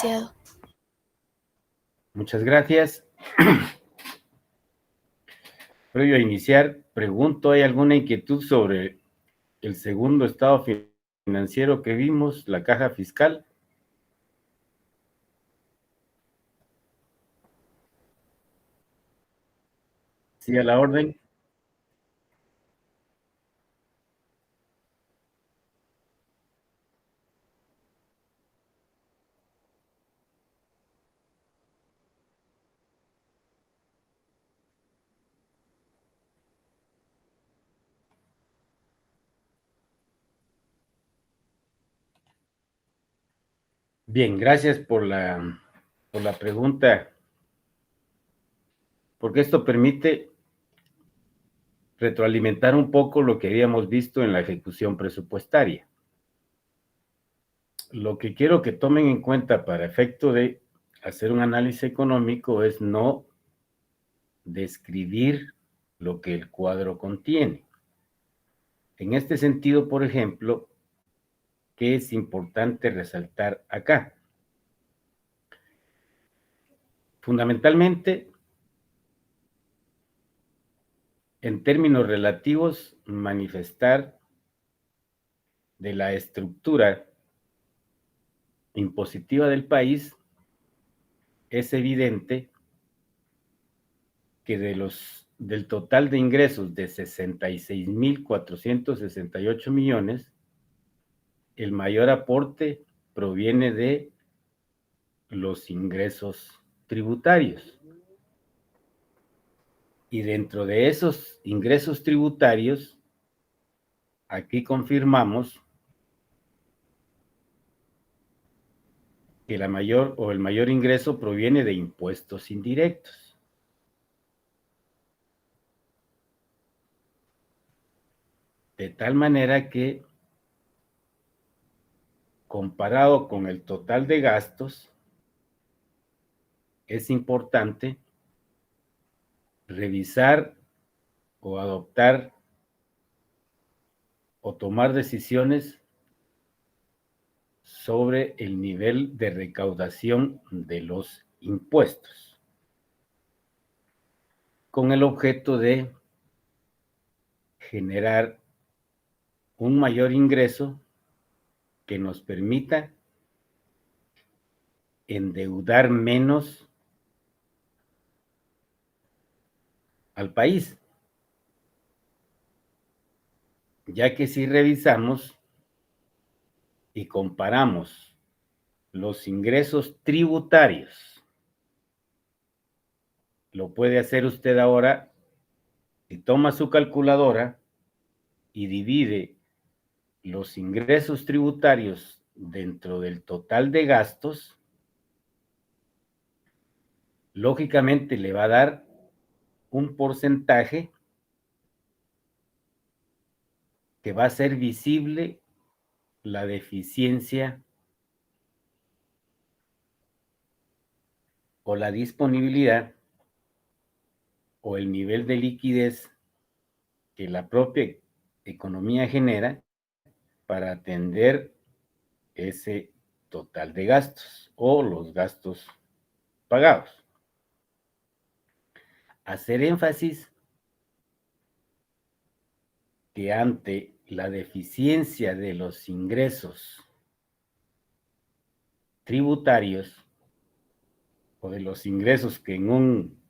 iniciado. Muchas gracias. Previo a iniciar, pregunto, ¿hay alguna inquietud sobre el segundo estado financiero que vimos, la caja fiscal? Sí, a la orden. Bien, gracias por la pregunta, porque esto permite retroalimentar un poco lo que habíamos visto en la ejecución presupuestaria. Lo que quiero que tomen en cuenta para efecto de hacer un análisis económico es no describir lo que el cuadro contiene. En este sentido, por ejemplo, ¿qué es importante resaltar acá? Fundamentalmente, en términos relativos, manifestar de la estructura impositiva del país, es evidente que del total de ingresos de 66.468 millones, el mayor aporte proviene de los ingresos tributarios. Y dentro de esos ingresos tributarios, aquí confirmamos que el mayor ingreso proviene de impuestos indirectos. De tal manera que, comparado con el total de gastos, es importante revisar o adoptar o tomar decisiones sobre el nivel de recaudación de los impuestos, con el objeto de generar un mayor ingreso que nos permita endeudar menos al país, ya que si revisamos y comparamos los ingresos tributarios, lo puede hacer usted ahora si toma su calculadora y divide los ingresos tributarios dentro del total de gastos, lógicamente le va a dar un porcentaje que va a ser visible la deficiencia o la disponibilidad o el nivel de liquidez que la propia economía genera para atender ese total de gastos o los gastos pagados. Hacer énfasis que ante la deficiencia de los ingresos tributarios o de los ingresos que en un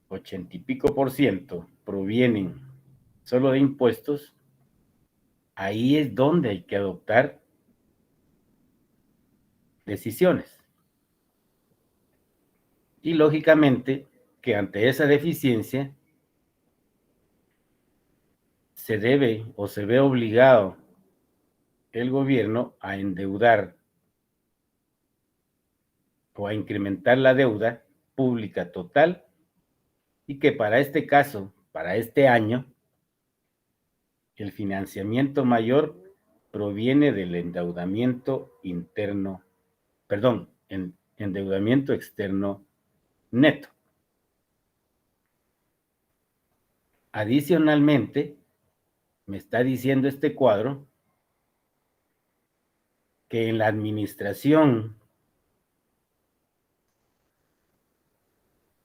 80 y pico por ciento provienen solo de impuestos, ahí es donde hay que adoptar decisiones. Y lógicamente que ante esa deficiencia se debe o se ve obligado el gobierno a endeudar o a incrementar la deuda pública total y que para este caso, para este año, el financiamiento mayor proviene del endeudamiento interno, perdón, endeudamiento externo neto. Adicionalmente, me está diciendo este cuadro que en la administración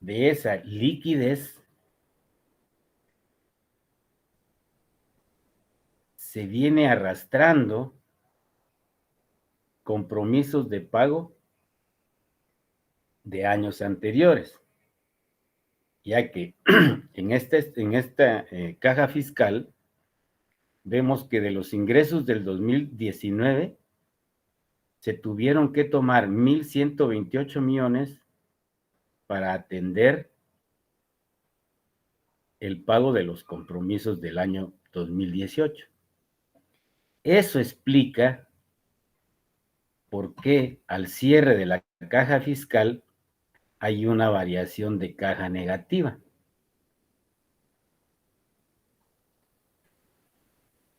de esa liquidez se viene arrastrando compromisos de pago de años anteriores, ya que en esta caja fiscal vemos que de los ingresos del 2019 se tuvieron que tomar 1,128 millones para atender el pago de los compromisos del año 2018. Eso explica por qué al cierre de la caja fiscal hay una variación de caja negativa.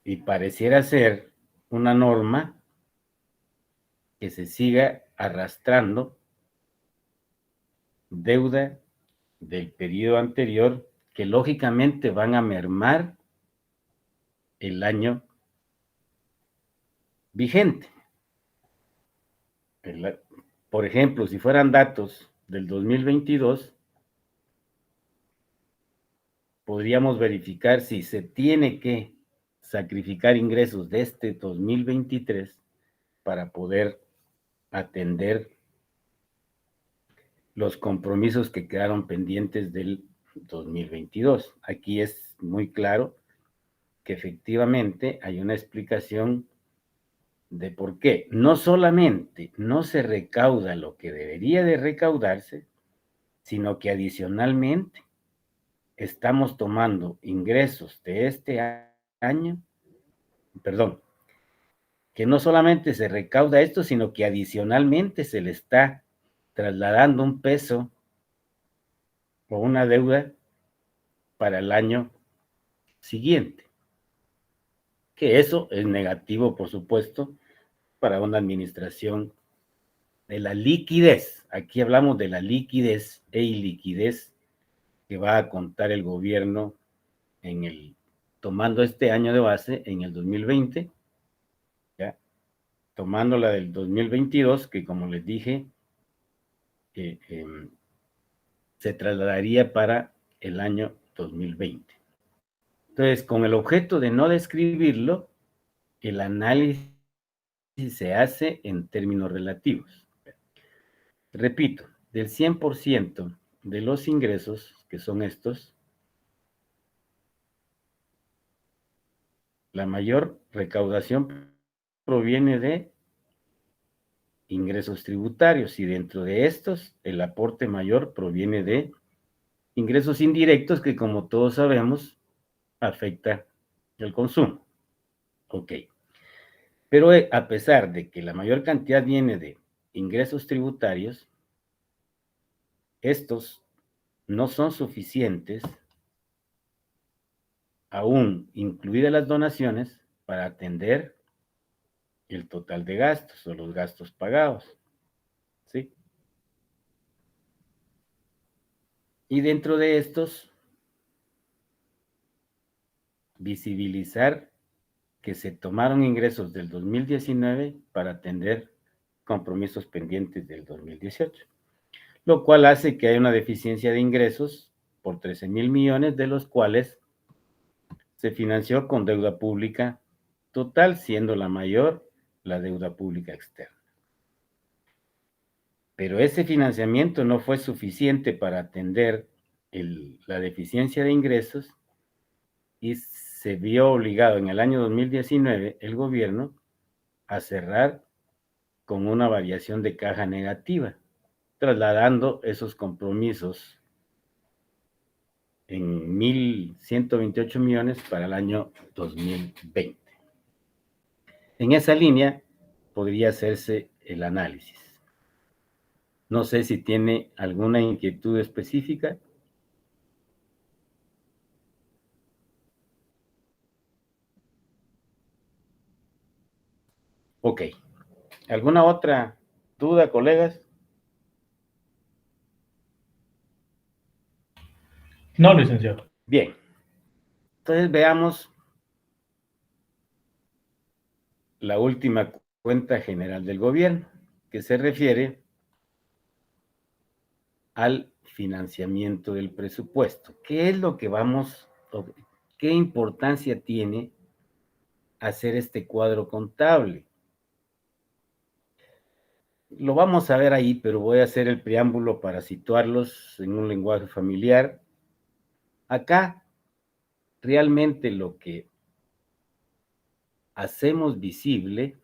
Y pareciera ser una norma que se siga arrastrando deuda del periodo anterior que lógicamente van a mermar el año vigente. Por ejemplo, si fueran datos del 2022, podríamos verificar si se tiene que sacrificar ingresos de este 2023 para poder atender los compromisos que quedaron pendientes del 2022. Aquí es muy claro que efectivamente hay una explicación de por qué no solamente no se recauda lo que debería de recaudarse, sino que adicionalmente estamos tomando ingresos de este año, perdón, que no solamente se recauda esto, sino que adicionalmente se le está trasladando un peso o una deuda para el año siguiente. Que eso es negativo, por supuesto, para una administración de la liquidez. Aquí hablamos de la liquidez e iliquidez que va a contar el gobierno tomando este año de base en el 2020, ¿ya? Tomando la del 2022, que como les dije, se trasladaría para el año 2020. Entonces, con el objeto de no describirlo, el análisis se hace en términos relativos. Repito, del 100% de los ingresos, que son estos, la mayor recaudación proviene de ingresos tributarios y dentro de estos el aporte mayor proviene de ingresos indirectos que, como todos sabemos, afecta el consumo. Ok. Pero a pesar de que la mayor cantidad viene de ingresos tributarios, estos no son suficientes, aún incluidas las donaciones, para atender el total de gastos o los gastos pagados. ¿Sí? Y dentro de estos, visibilizar que se tomaron ingresos del 2019 para atender compromisos pendientes del 2018, lo cual hace que haya una deficiencia de ingresos por 13,000 millones, de los cuales se financió con deuda pública total, siendo la mayor la deuda pública externa. Pero ese financiamiento no fue suficiente para atender la deficiencia de ingresos y se vio obligado en el año 2019 el gobierno a cerrar con una variación de caja negativa, trasladando esos compromisos en 1,128 millones para el año 2020. En esa línea podría hacerse el análisis. No sé si tiene alguna inquietud específica. Ok. ¿Alguna otra duda, colegas? No, licenciado. Bien. Entonces veamos la última cuenta general del gobierno, que se refiere al financiamiento del presupuesto. ¿Qué es lo que qué importancia tiene hacer este cuadro contable? Lo vamos a ver ahí, pero voy a hacer el preámbulo para situarlos en un lenguaje familiar. Acá, realmente lo que hacemos visible,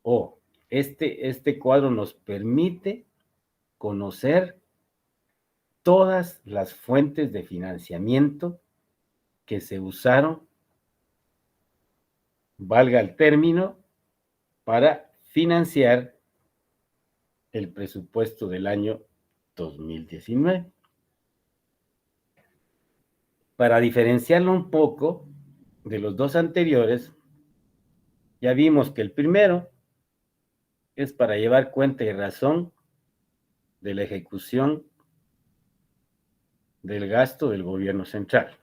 o este cuadro nos permite conocer todas las fuentes de financiamiento que se usaron, valga el término, para financiar el presupuesto del año 2019. Para diferenciarlo un poco de los dos anteriores, ya vimos que el primero es para llevar cuenta y razón de la ejecución del gasto del gobierno central.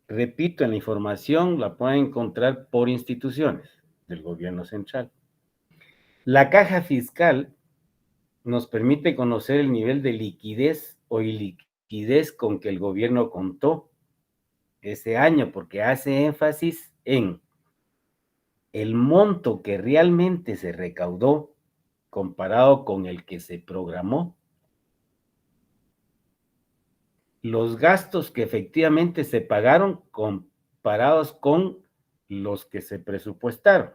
Repito, en la información la pueden encontrar por instituciones del gobierno central. La caja fiscal nos permite conocer el nivel de liquidez o iliquidez con que el gobierno contó ese año, porque hace énfasis en el monto que realmente se recaudó comparado con el que se programó, los gastos que efectivamente se pagaron comparados con los que se presupuestaron.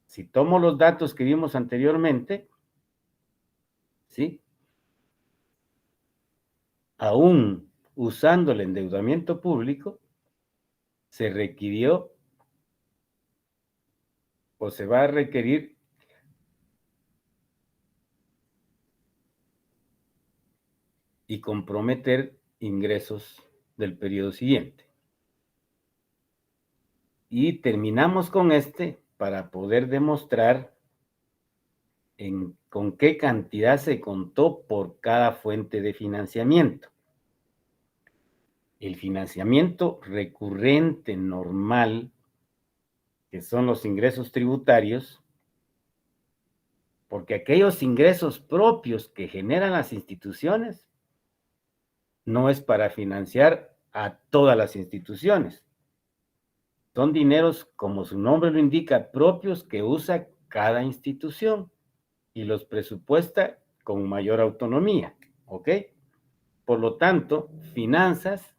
Si tomo los datos que vimos anteriormente, ¿sí? Aún usando el endeudamiento público, se requirió o se va a requerir y comprometer ingresos del periodo siguiente. Y terminamos con para poder demostrar con qué cantidad se contó por cada fuente de financiamiento. El financiamiento recurrente normal, que son los ingresos tributarios, porque aquellos ingresos propios que generan las instituciones no es para financiar a todas las instituciones. Son dineros, como su nombre lo indica, propios que usa cada institución y los presupuesta con mayor autonomía, ¿ok? Por lo tanto, finanzas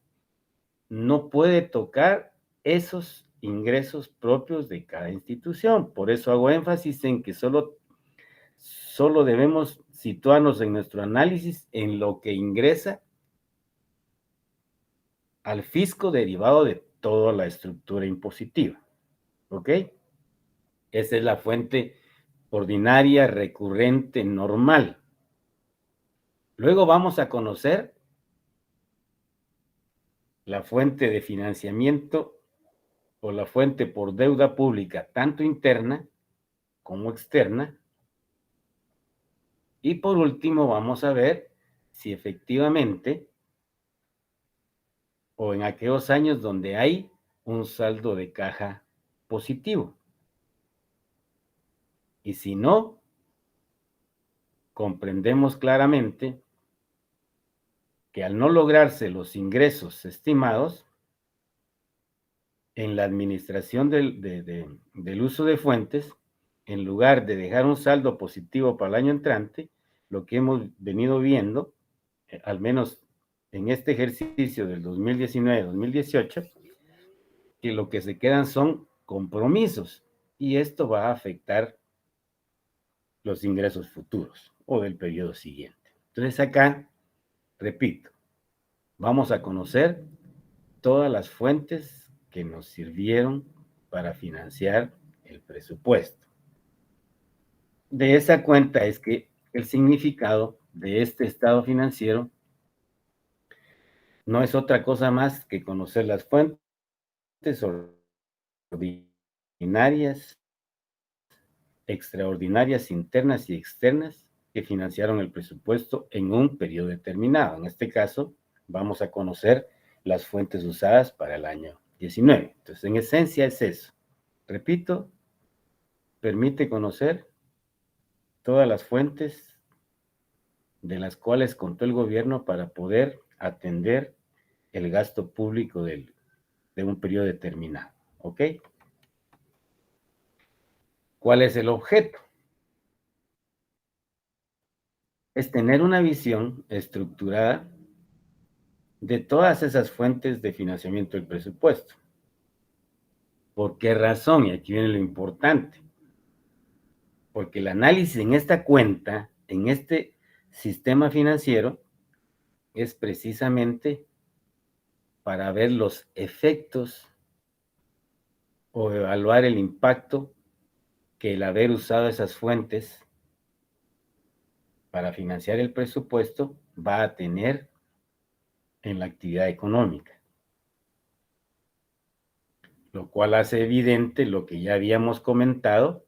no puede tocar esos ingresos propios de cada institución. Por eso hago énfasis en que solo debemos situarnos en nuestro análisis en lo que ingresa al fisco derivado de toda la estructura impositiva. ¿Ok? Esa es la fuente ordinaria, recurrente, normal. Luego vamos a conocer la fuente de financiamiento o la fuente por deuda pública, tanto interna como externa. Y por último vamos a ver si efectivamente o en aquellos años donde hay un saldo de caja positivo. Y si no, comprendemos claramente que al no lograrse los ingresos estimados, en la administración del uso de fuentes, en lugar de dejar un saldo positivo para el año entrante, lo que hemos venido viendo, al menos en este ejercicio del 2019-2018, que lo que se quedan son compromisos y esto va a afectar los ingresos futuros o del periodo siguiente. Entonces acá, repito, vamos a conocer todas las fuentes que nos sirvieron para financiar el presupuesto. De esa cuenta es que el significado de este estado financiero no es otra cosa más que conocer las fuentes ordinarias, extraordinarias, internas y externas que financiaron el presupuesto en un periodo determinado. En este caso, vamos a conocer las fuentes usadas para el año 19. Entonces, en esencia es eso. Repito, permite conocer todas las fuentes de las cuales contó el gobierno para poder atender el gasto público de un periodo determinado. ¿Ok? ¿Cuál es el objeto? Es tener una visión estructurada de todas esas fuentes de financiamiento del presupuesto. ¿Por qué razón? Y aquí viene lo importante. Porque el análisis en esta cuenta, en este sistema financiero, es precisamente para ver los efectos o evaluar el impacto que el haber usado esas fuentes para financiar el presupuesto va a tener en la actividad económica. Lo cual hace evidente lo que ya habíamos comentado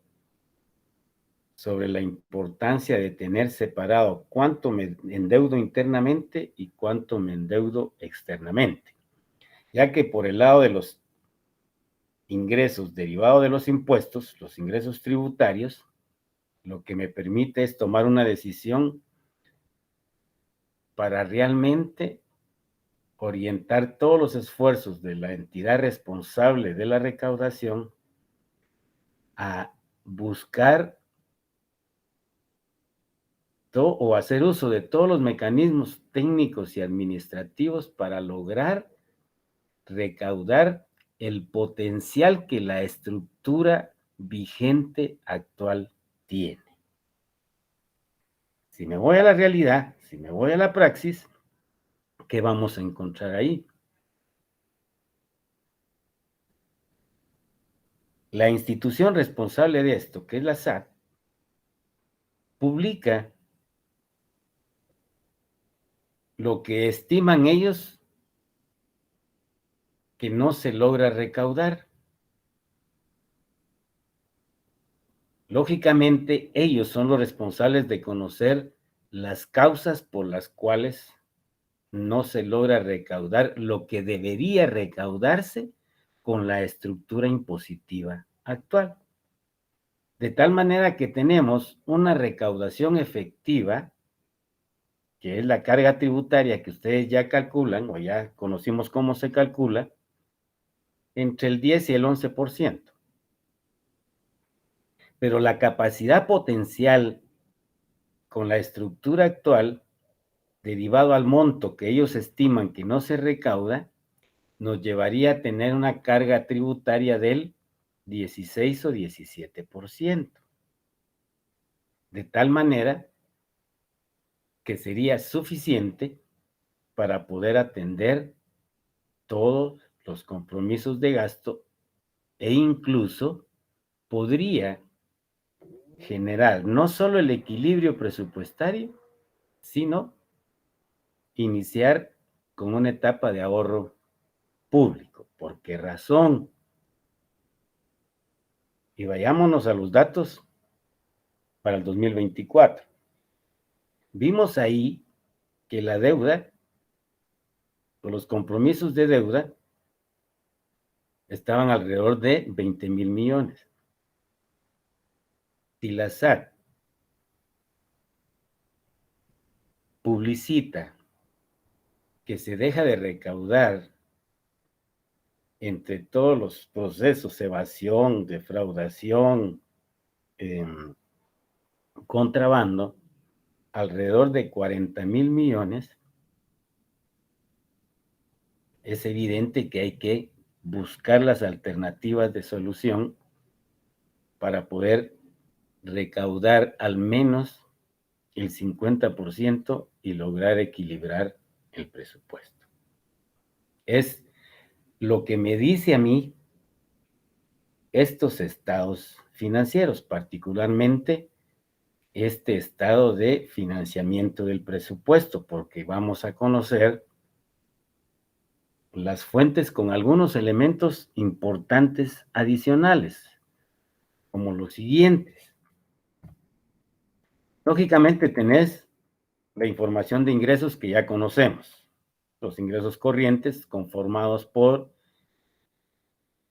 sobre la importancia de tener separado cuánto me endeudo internamente y cuánto me endeudo externamente, ya que por el lado de los ingresos derivados de los impuestos, los ingresos tributarios, lo que me permite es tomar una decisión para realmente orientar todos los esfuerzos de la entidad responsable de la recaudación a buscar o hacer uso de todos los mecanismos técnicos y administrativos para lograr recaudar el potencial que la estructura vigente actual tiene. Si me voy a la realidad, si me voy a la praxis, ¿qué vamos a encontrar ahí? La institución responsable de esto, que es la SAT, publica lo que estiman ellos que no se logra recaudar. Lógicamente, ellos son los responsables de conocer las causas por las cuales no se logra recaudar lo que debería recaudarse con la estructura impositiva actual. De tal manera que tenemos una recaudación efectiva, que es la carga tributaria que ustedes ya calculan, o ya conocimos cómo se calcula, entre el 10 y el 11%. Pero la capacidad potencial con la estructura actual, derivado al monto que ellos estiman que no se recauda, nos llevaría a tener una carga tributaria del 16 o 17%. De tal manera que sería suficiente para poder atender todos los compromisos de gasto e incluso podría generar no solo el equilibrio presupuestario, sino iniciar con una etapa de ahorro público. ¿Por qué razón? Y vayámonos a los datos para el 2024. Vimos ahí que la deuda o los compromisos de deuda estaban alrededor de 20,000 millones. Si la SAT publicita que se deja de recaudar entre todos los procesos, evasión, defraudación, contrabando, alrededor de 40,000 millones, es evidente que hay que buscar las alternativas de solución para poder recaudar al menos el 50% y lograr equilibrar el presupuesto. Es lo que me dice a mí estos estados financieros, particularmente este estado de financiamiento del presupuesto, porque vamos a conocer las fuentes con algunos elementos importantes adicionales, como los siguientes. Lógicamente tenés la información de ingresos que ya conocemos, los ingresos corrientes conformados por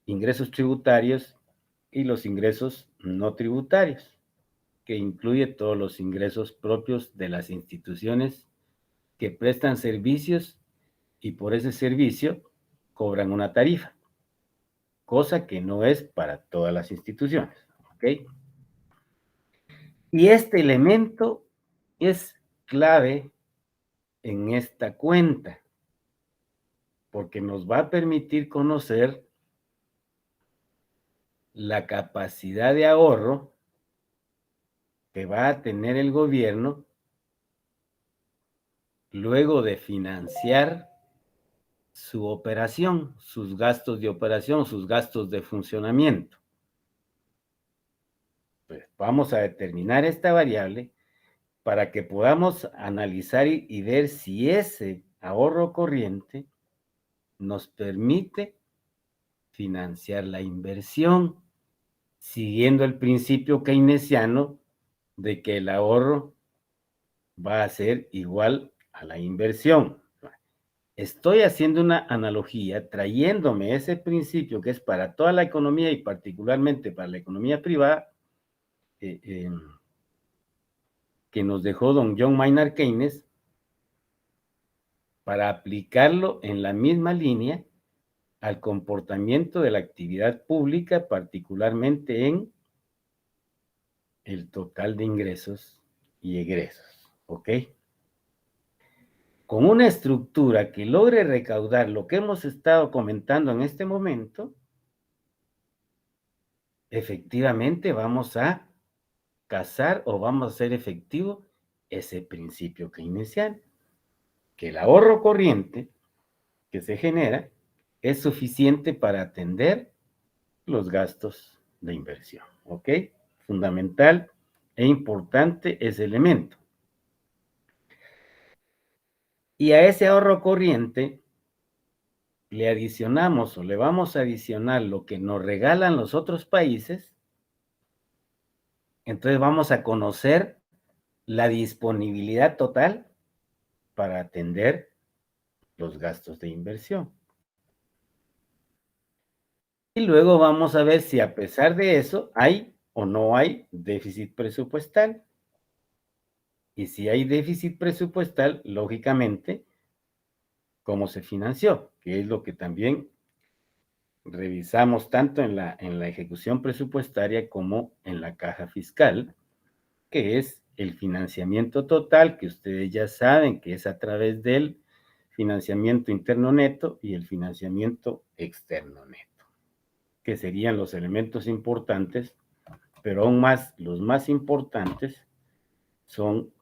ingresos tributarios y los ingresos no tributarios, que incluye todos los ingresos propios de las instituciones que prestan servicios y por ese servicio cobran una tarifa, cosa que no es para todas las instituciones, ¿ok? Y este elemento es clave en esta cuenta, porque nos va a permitir conocer la capacidad de ahorro que va a tener el gobierno luego de financiar su operación, sus gastos de operación, sus gastos de funcionamiento. Pues vamos a determinar esta variable para que podamos analizar y ver si ese ahorro corriente nos permite financiar la inversión, siguiendo el principio keynesiano de que el ahorro va a ser igual a la inversión. Estoy haciendo una analogía, trayéndome ese principio que es para toda la economía y particularmente para la economía privada, que nos dejó don John Maynard Keynes, para aplicarlo en la misma línea al comportamiento de la actividad pública, particularmente en el total de ingresos y egresos, ¿ok? Con una estructura que logre recaudar lo que hemos estado comentando en este momento, efectivamente vamos a casar o vamos a hacer efectivo ese principio keynesiano, que el ahorro corriente que se genera es suficiente para atender los gastos de inversión, ¿ok? Fundamental e importante ese elemento. Y a ese ahorro corriente le adicionamos o le vamos a adicionar lo que nos regalan los otros países, entonces vamos a conocer la disponibilidad total para atender los gastos de inversión. Y luego vamos a ver si a pesar de eso hay o no hay déficit presupuestal. Y si hay déficit presupuestal, lógicamente, ¿cómo se financió? Que es lo que también revisamos tanto en la ejecución presupuestaria como en la caja fiscal, que es el financiamiento total, que ustedes ya saben que es a través del financiamiento interno neto y el financiamiento externo neto, que serían los elementos importantes, pero aún más, los más importantes son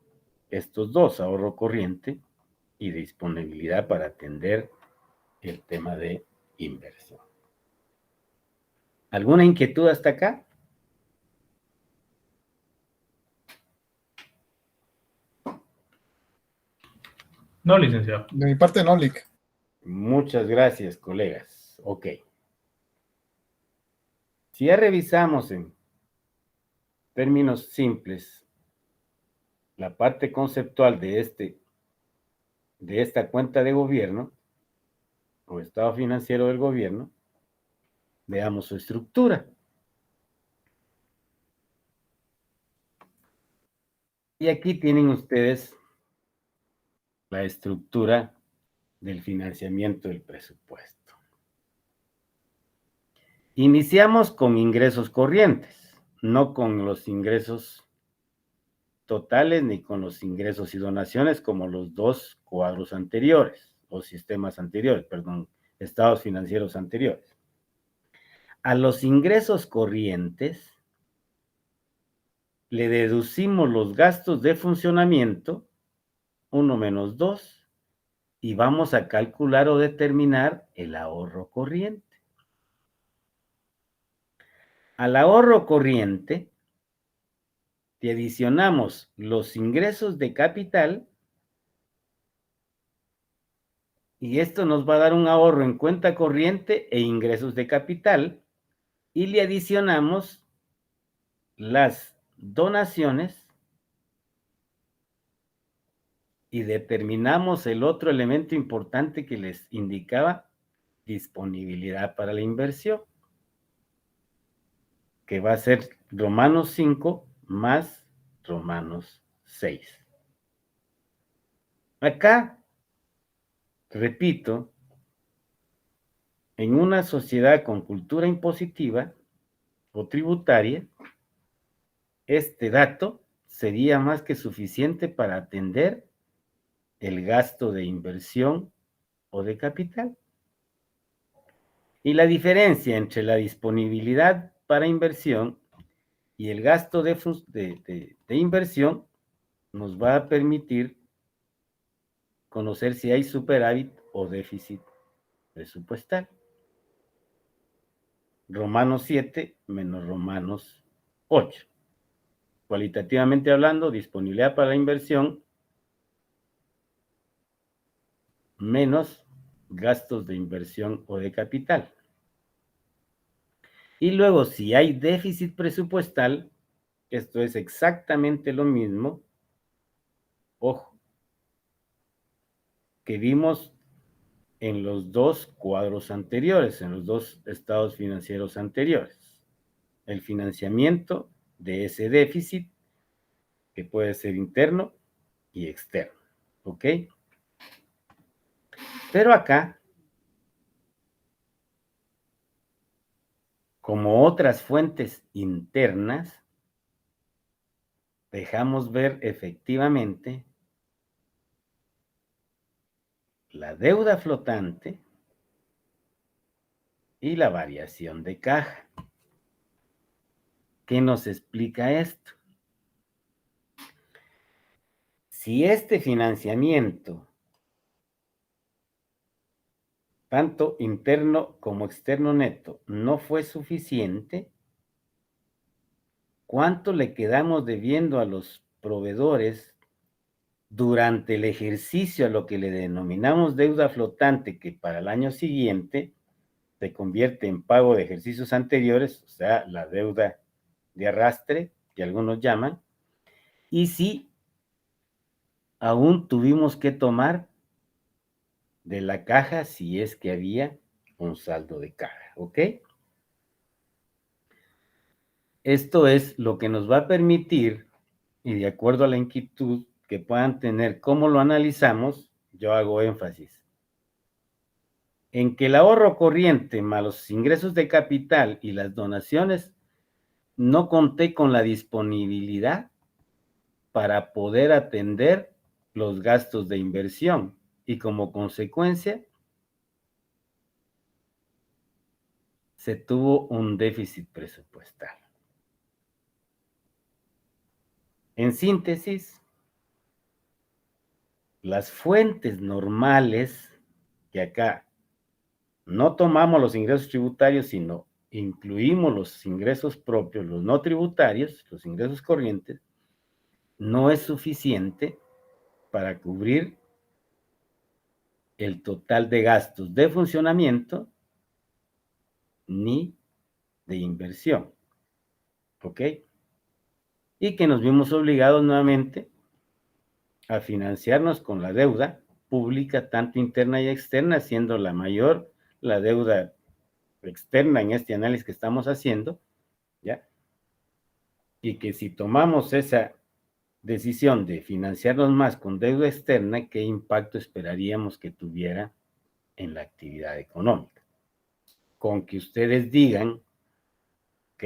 estos dos, ahorro corriente y disponibilidad para atender el tema de inversión. ¿Alguna inquietud hasta acá? No, licenciado. De mi parte, no, Lic. Muchas gracias, colegas. Ok. Si ya revisamos en términos simples la parte conceptual de esta cuenta de gobierno o estado financiero del gobierno, veamos su estructura. Y aquí tienen ustedes la estructura del financiamiento del presupuesto. Iniciamos con ingresos corrientes, no con los ingresos totales ni con los ingresos y donaciones como los dos cuadros anteriores, o sistemas anteriores, perdón, estados financieros anteriores. A los ingresos corrientes le deducimos los gastos de funcionamiento, 1 menos 2, y vamos a calcular o determinar el ahorro corriente. Al ahorro corriente le adicionamos los ingresos de capital y esto nos va a dar un ahorro en cuenta corriente e ingresos de capital y le adicionamos las donaciones y determinamos el otro elemento importante que les indicaba, disponibilidad para la inversión, que va a ser Romanos 5 más Romanos 6. Acá, repito, en una sociedad con cultura impositiva o tributaria, este dato sería más que suficiente para atender el gasto de inversión o de capital. Y la diferencia entre la disponibilidad para inversión y el gasto de inversión nos va a permitir conocer si hay superávit o déficit presupuestal. Romanos 7 menos Romanos 8. Cualitativamente hablando, disponibilidad para la inversión menos gastos de inversión o de capital. Y luego, si hay déficit presupuestal, esto es exactamente lo mismo, ojo, que vimos en los dos cuadros anteriores, en los dos estados financieros anteriores. El financiamiento de ese déficit, que puede ser interno y externo, ¿ok? Pero acá, como otras fuentes internas, dejamos ver efectivamente la deuda flotante y la variación de caja. ¿Qué nos explica esto? Si este financiamiento, tanto interno como externo neto, no fue suficiente, ¿cuánto le quedamos debiendo a los proveedores durante el ejercicio a lo que le denominamos deuda flotante, que para el año siguiente se convierte en pago de ejercicios anteriores, o sea, la deuda de arrastre, que algunos llaman, y si aún tuvimos que tomar de la caja si es que había un saldo de caja, ¿ok? Esto es lo que nos va a permitir, y de acuerdo a la inquietud que puedan tener, cómo lo analizamos, yo hago énfasis en que el ahorro corriente más los ingresos de capital y las donaciones, no conté con la disponibilidad para poder atender los gastos de inversión y como consecuencia se tuvo un déficit presupuestal. En síntesis, las fuentes normales, que acá no tomamos los ingresos tributarios, sino incluimos los ingresos propios, los no tributarios, los ingresos corrientes, no es suficiente para cubrir el total de gastos de funcionamiento ni de inversión. ¿Ok? Y que nos vimos obligados nuevamente a financiarnos con la deuda pública, tanto interna y externa, siendo la mayor la deuda externa en este análisis que estamos haciendo, ¿ya? Y que si tomamos esa decisión de financiarnos más con deuda externa, ¿qué impacto esperaríamos que tuviera en la actividad económica? Con que ustedes digan, ok,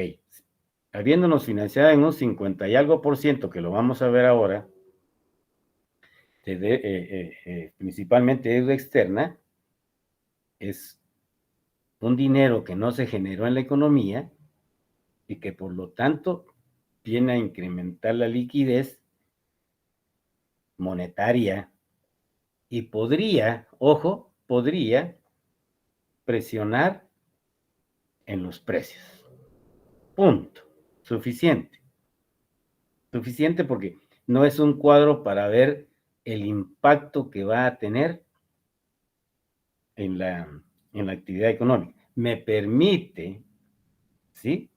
habiéndonos financiado en un 50 y algo por ciento, que lo vamos a ver ahora, principalmente deuda externa, es un dinero que no se generó en la economía y que por lo tanto viene a incrementar la liquidez monetaria y podría, ojo, podría presionar en los precios. Punto. Suficiente. Suficiente porque no es un cuadro para ver el impacto que va a tener en la actividad económica. Me permite, ¿sí?,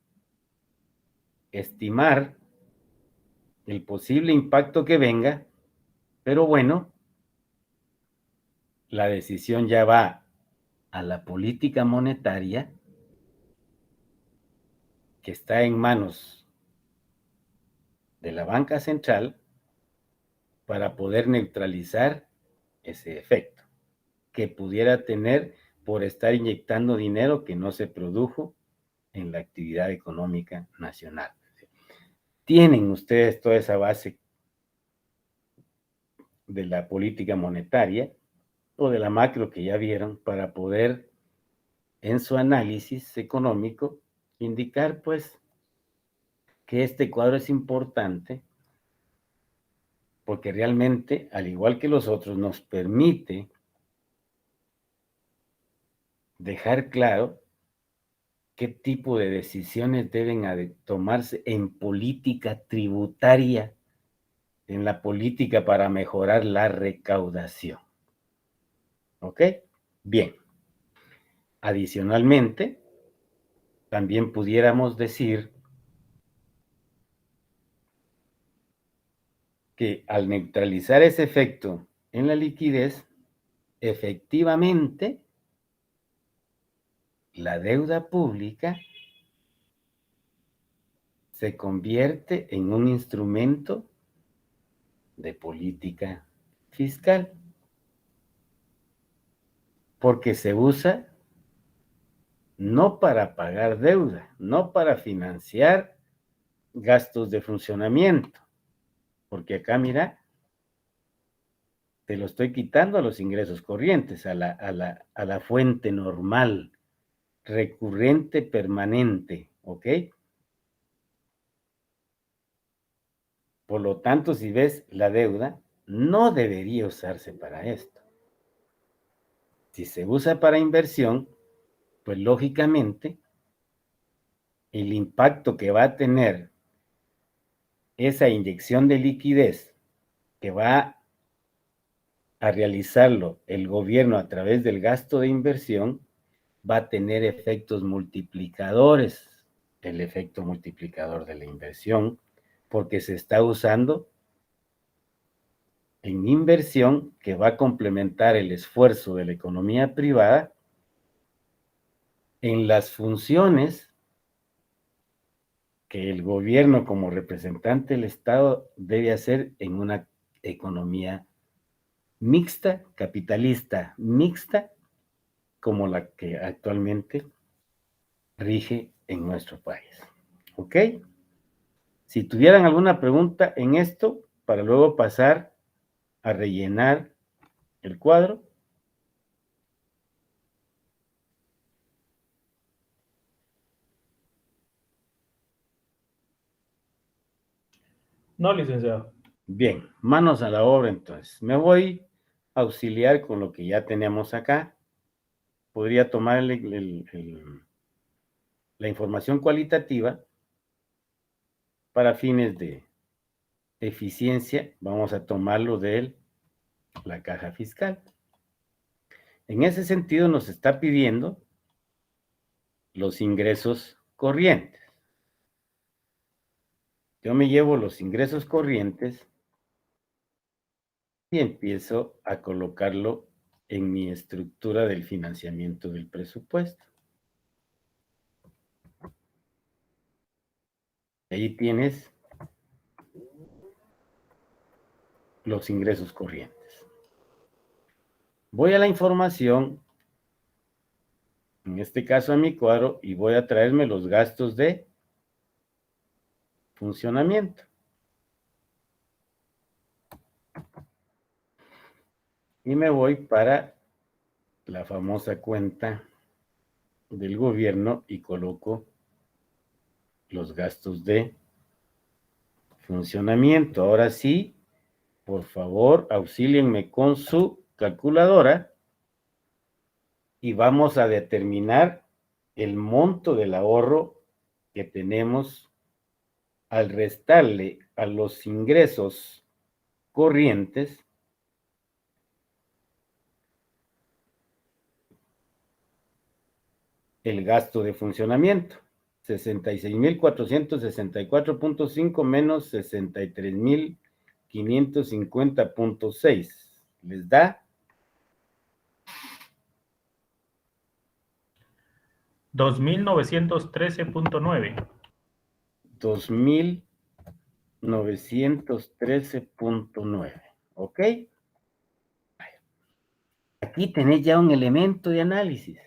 estimar el posible impacto que venga, pero bueno, la decisión ya va a la política monetaria, que está en manos de la banca central para poder neutralizar ese efecto que pudiera tener por estar inyectando dinero que no se produjo en la actividad económica nacional. Tienen ustedes toda esa base de la política monetaria o de la macro que ya vieron para poder en su análisis económico indicar pues que este cuadro es importante porque realmente, al igual que los otros, nos permite dejar claro qué tipo de decisiones deben tomarse en política tributaria, en la política para mejorar la recaudación. ¿Ok? Bien. Adicionalmente, también pudiéramos decir que al neutralizar ese efecto en la liquidez, efectivamente, la deuda pública se convierte en un instrumento de política fiscal, porque se usa no para pagar deuda, no para financiar gastos de funcionamiento, porque acá, mira, te lo estoy quitando a los ingresos corrientes, a la fuente normal, recurrente, permanente, ¿ok? Por lo tanto, si ves la deuda, no debería usarse para esto. Si se usa para inversión, pues lógicamente el impacto que va a tener esa inyección de liquidez que va a realizarlo el gobierno a través del gasto de inversión va a tener efectos multiplicadores, el efecto multiplicador de la inversión, porque se está usando en inversión que va a complementar el esfuerzo de la economía privada en las funciones que el gobierno como representante del Estado debe hacer en una economía mixta, capitalista mixta, como la que actualmente rige en nuestro país. ¿Ok? Si tuvieran alguna pregunta en esto, para luego pasar a rellenar el cuadro. No, licenciado. Bien, manos a la obra entonces. Me voy a auxiliar con lo que ya teníamos acá. Podría tomar la información cualitativa para fines de eficiencia. Vamos a tomarlo de la caja fiscal. En ese sentido nos está pidiendo los ingresos corrientes. Yo me llevo los ingresos corrientes y empiezo a colocarlo en mi estructura del financiamiento del presupuesto. Ahí tienes los ingresos corrientes. Voy a la información, en este caso a mi cuadro, y voy a traerme los gastos de funcionamiento. Y me voy para la famosa cuenta del gobierno y coloco los gastos de funcionamiento. Ahora sí, por favor, auxílienme con su calculadora y vamos a determinar el monto del ahorro que tenemos al restarle a los ingresos corrientes el gasto de funcionamiento. 66,464.5 menos 63,550.6. Les da 2.913.9. 2,913.9. 913.9. ¿Ok? Aquí tenéis ya un elemento de análisis.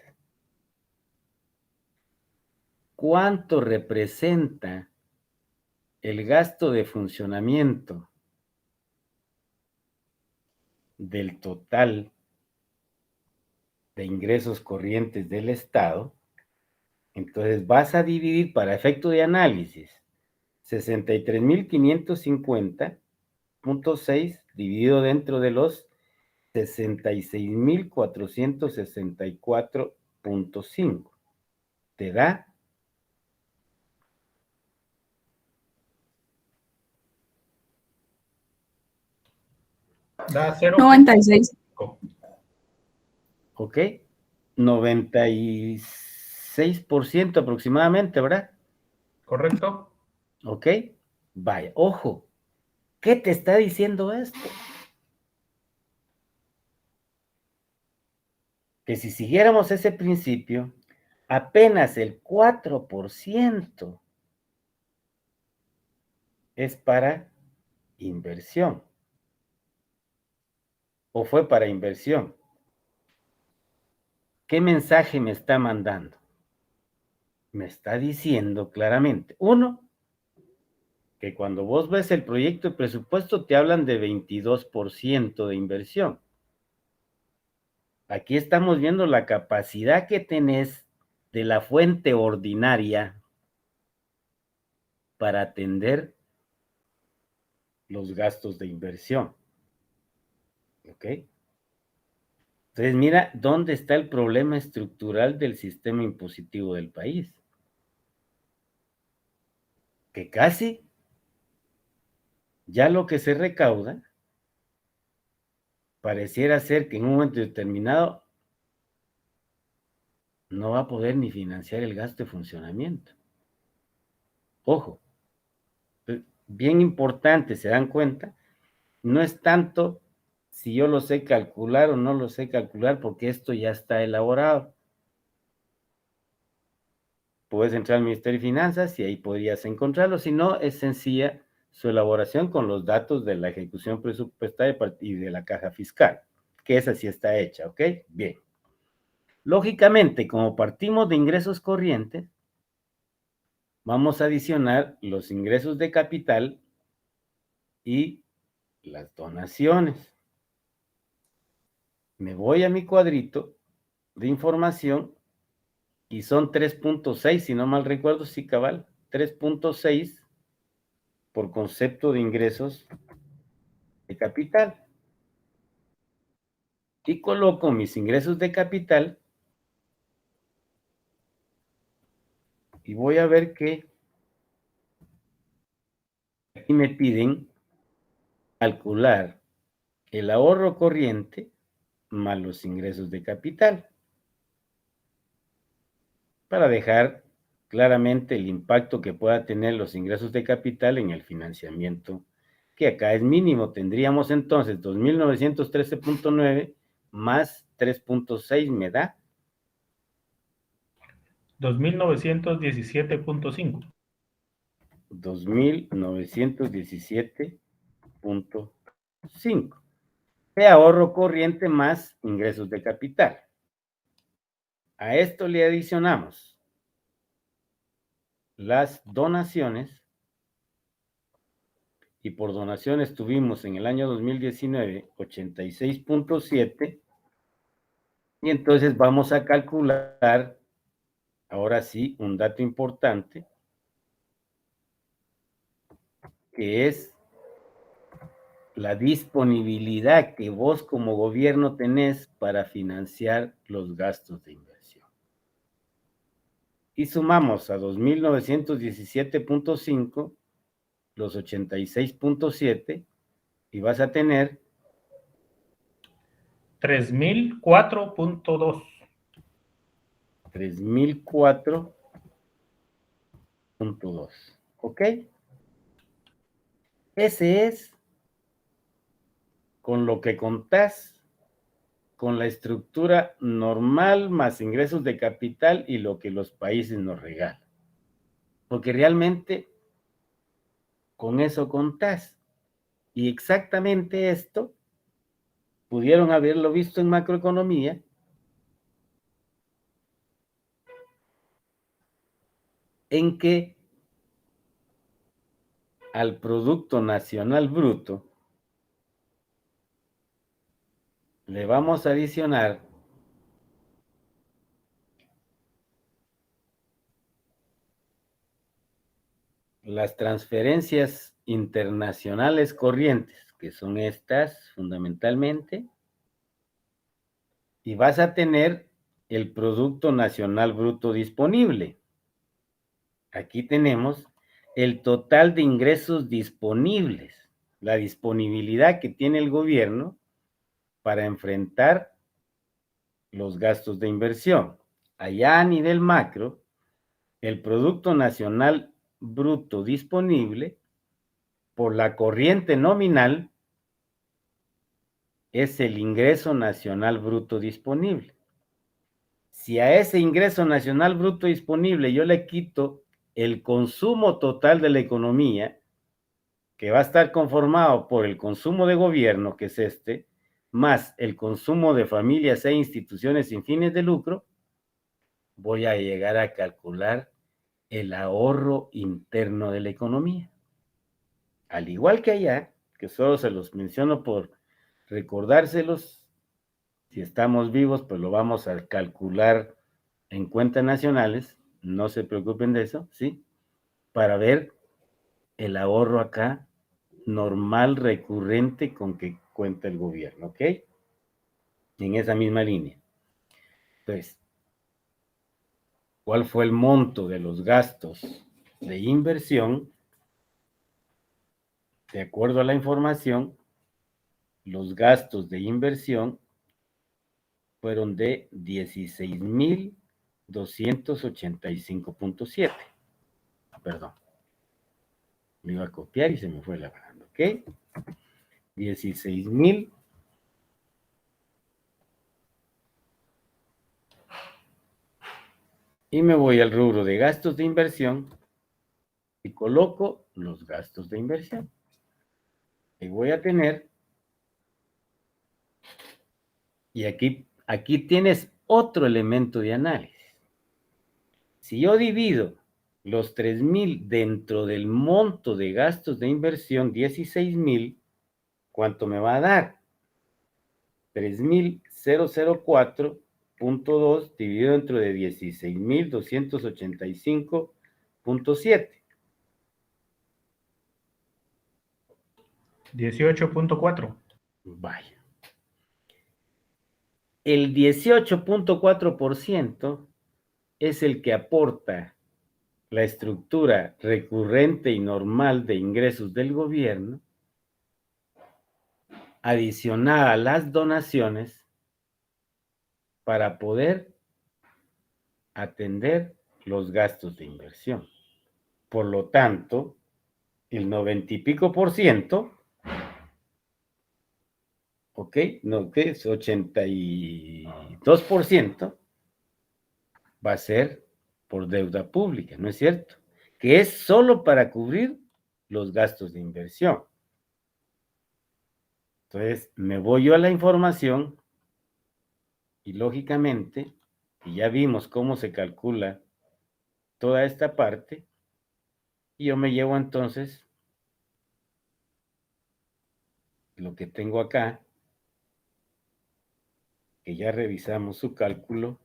¿Cuánto representa el gasto de funcionamiento del total de ingresos corrientes del Estado? Entonces vas a dividir para efecto de análisis 63.550.6 dividido dentro de los 66.464.5. Te da Da 0. 96. ¿ok? 96% aproximadamente, ¿verdad? ¿Correcto? ¿Ok? Vaya, ojo, ¿qué te está diciendo esto? Que si siguiéramos ese principio, apenas el 4% es para inversión. ¿O fue para inversión? ¿Qué mensaje me está mandando? Me está diciendo claramente, uno, que cuando vos ves el proyecto de presupuesto te hablan de 22% de inversión. Aquí estamos viendo la capacidad que tenés de la fuente ordinaria para atender los gastos de inversión. ¿Ok? Entonces, mira dónde está el problema estructural del sistema impositivo del país. Que casi ya lo que se recauda pareciera ser que en un momento determinado no va a poder ni financiar el gasto de funcionamiento. Ojo, bien importante, ¿se dan cuenta? No es tanto si yo lo sé calcular o no lo sé calcular, porque esto ya está elaborado. Puedes entrar al Ministerio de Finanzas y ahí podrías encontrarlo, si no, es sencilla su elaboración con los datos de la ejecución presupuestaria y de la caja fiscal, que esa sí está hecha, ¿ok? Bien. Lógicamente, como partimos de ingresos corrientes, vamos a adicionar los ingresos de capital y las donaciones. Me voy a mi cuadrito de información y son 3.6, si no mal recuerdo, sí, cabal, 3.6 por concepto de ingresos de capital. Y coloco mis ingresos de capital y voy a ver que aquí me piden calcular el ahorro corriente más los ingresos de capital para dejar claramente el impacto que pueda tener los ingresos de capital en el financiamiento, que acá es mínimo. Tendríamos entonces 2.913.9 más 3.6 me da 2.917.5. 2.917.5 de ahorro corriente más ingresos de capital. A esto le adicionamos las donaciones, y por donaciones tuvimos en el año 2019 86.7, y entonces vamos a calcular, ahora sí, un dato importante, que es la disponibilidad que vos como gobierno tenés para financiar los gastos de inversión. Y sumamos a 2.917.5 los 86.7 y vas a tener 3.004.2. 3.004.2. ¿Ok? Ese es con lo que contás con la estructura normal más ingresos de capital y lo que los países nos regalan. Porque realmente con eso contás. Y exactamente esto pudieron haberlo visto en macroeconomía, en que al Producto Nacional Bruto le vamos a adicionar las transferencias internacionales corrientes, que son estas fundamentalmente, y vas a tener el Producto Nacional Bruto disponible. Aquí tenemos el total de ingresos disponibles, la disponibilidad que tiene el gobierno para enfrentar los gastos de inversión. Allá a nivel macro, el Producto Nacional Bruto disponible por la corriente nominal es el ingreso nacional bruto disponible. Si a ese ingreso nacional bruto disponible yo le quito el consumo total de la economía, que va a estar conformado por el consumo de gobierno, que es este, más el consumo de familias e instituciones sin fines de lucro, voy a llegar a calcular el ahorro interno de la economía. Al igual que allá, que solo se los menciono por recordárselos, si estamos vivos, pues lo vamos a calcular en cuentas nacionales, no se preocupen de eso, ¿sí? Para ver el ahorro acá normal, recurrente con que cuenta el gobierno, ¿ok? En esa misma línea. Entonces, ¿cuál fue el monto de los gastos de inversión? De acuerdo a la información, los gastos de inversión fueron de 16,285.7. Perdón. Me iba a copiar y se me fue la banda, ¿ok? 16,000. Y me voy al rubro de gastos de inversión y coloco los gastos de inversión. Y voy a tener, y aquí tienes otro elemento de análisis. Si yo divido los 3,000 dentro del monto de gastos de inversión, 16,000, ¿cuánto me va a dar? 3,004.2 dividido dentro de 16,285.7. 18.4. Vaya. El 18.4% es el que aporta la estructura recurrente y normal de ingresos del gobierno, adicionada a las donaciones, para poder atender los gastos de inversión. Por lo tanto, el 90 y pico por ciento, ¿ok? No, ¿qué es? 82% va a ser por deuda pública, ¿no es cierto? Que es solo para cubrir los gastos de inversión. Entonces, me voy yo a la información y lógicamente, y ya vimos cómo se calcula toda esta parte, y yo me llevo entonces lo que tengo acá, que ya revisamos su cálculo,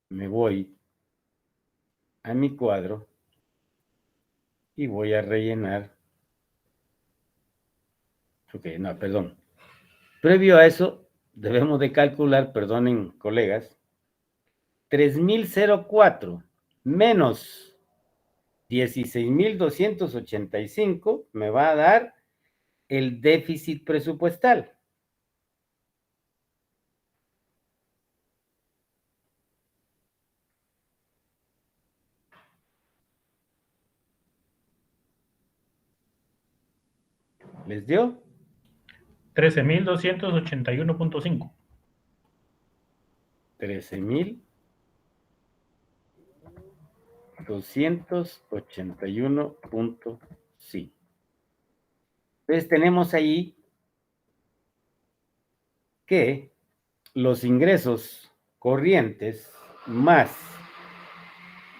me voy a mi cuadro y voy a rellenar. Ok, no, perdón. Previo a eso, debemos de calcular, perdonen colegas, 3,004 menos 16,285 me va a dar el déficit presupuestal. ¿Les dio? 13.281.5. 13,000 281.5. Entonces tenemos ahí que los ingresos corrientes más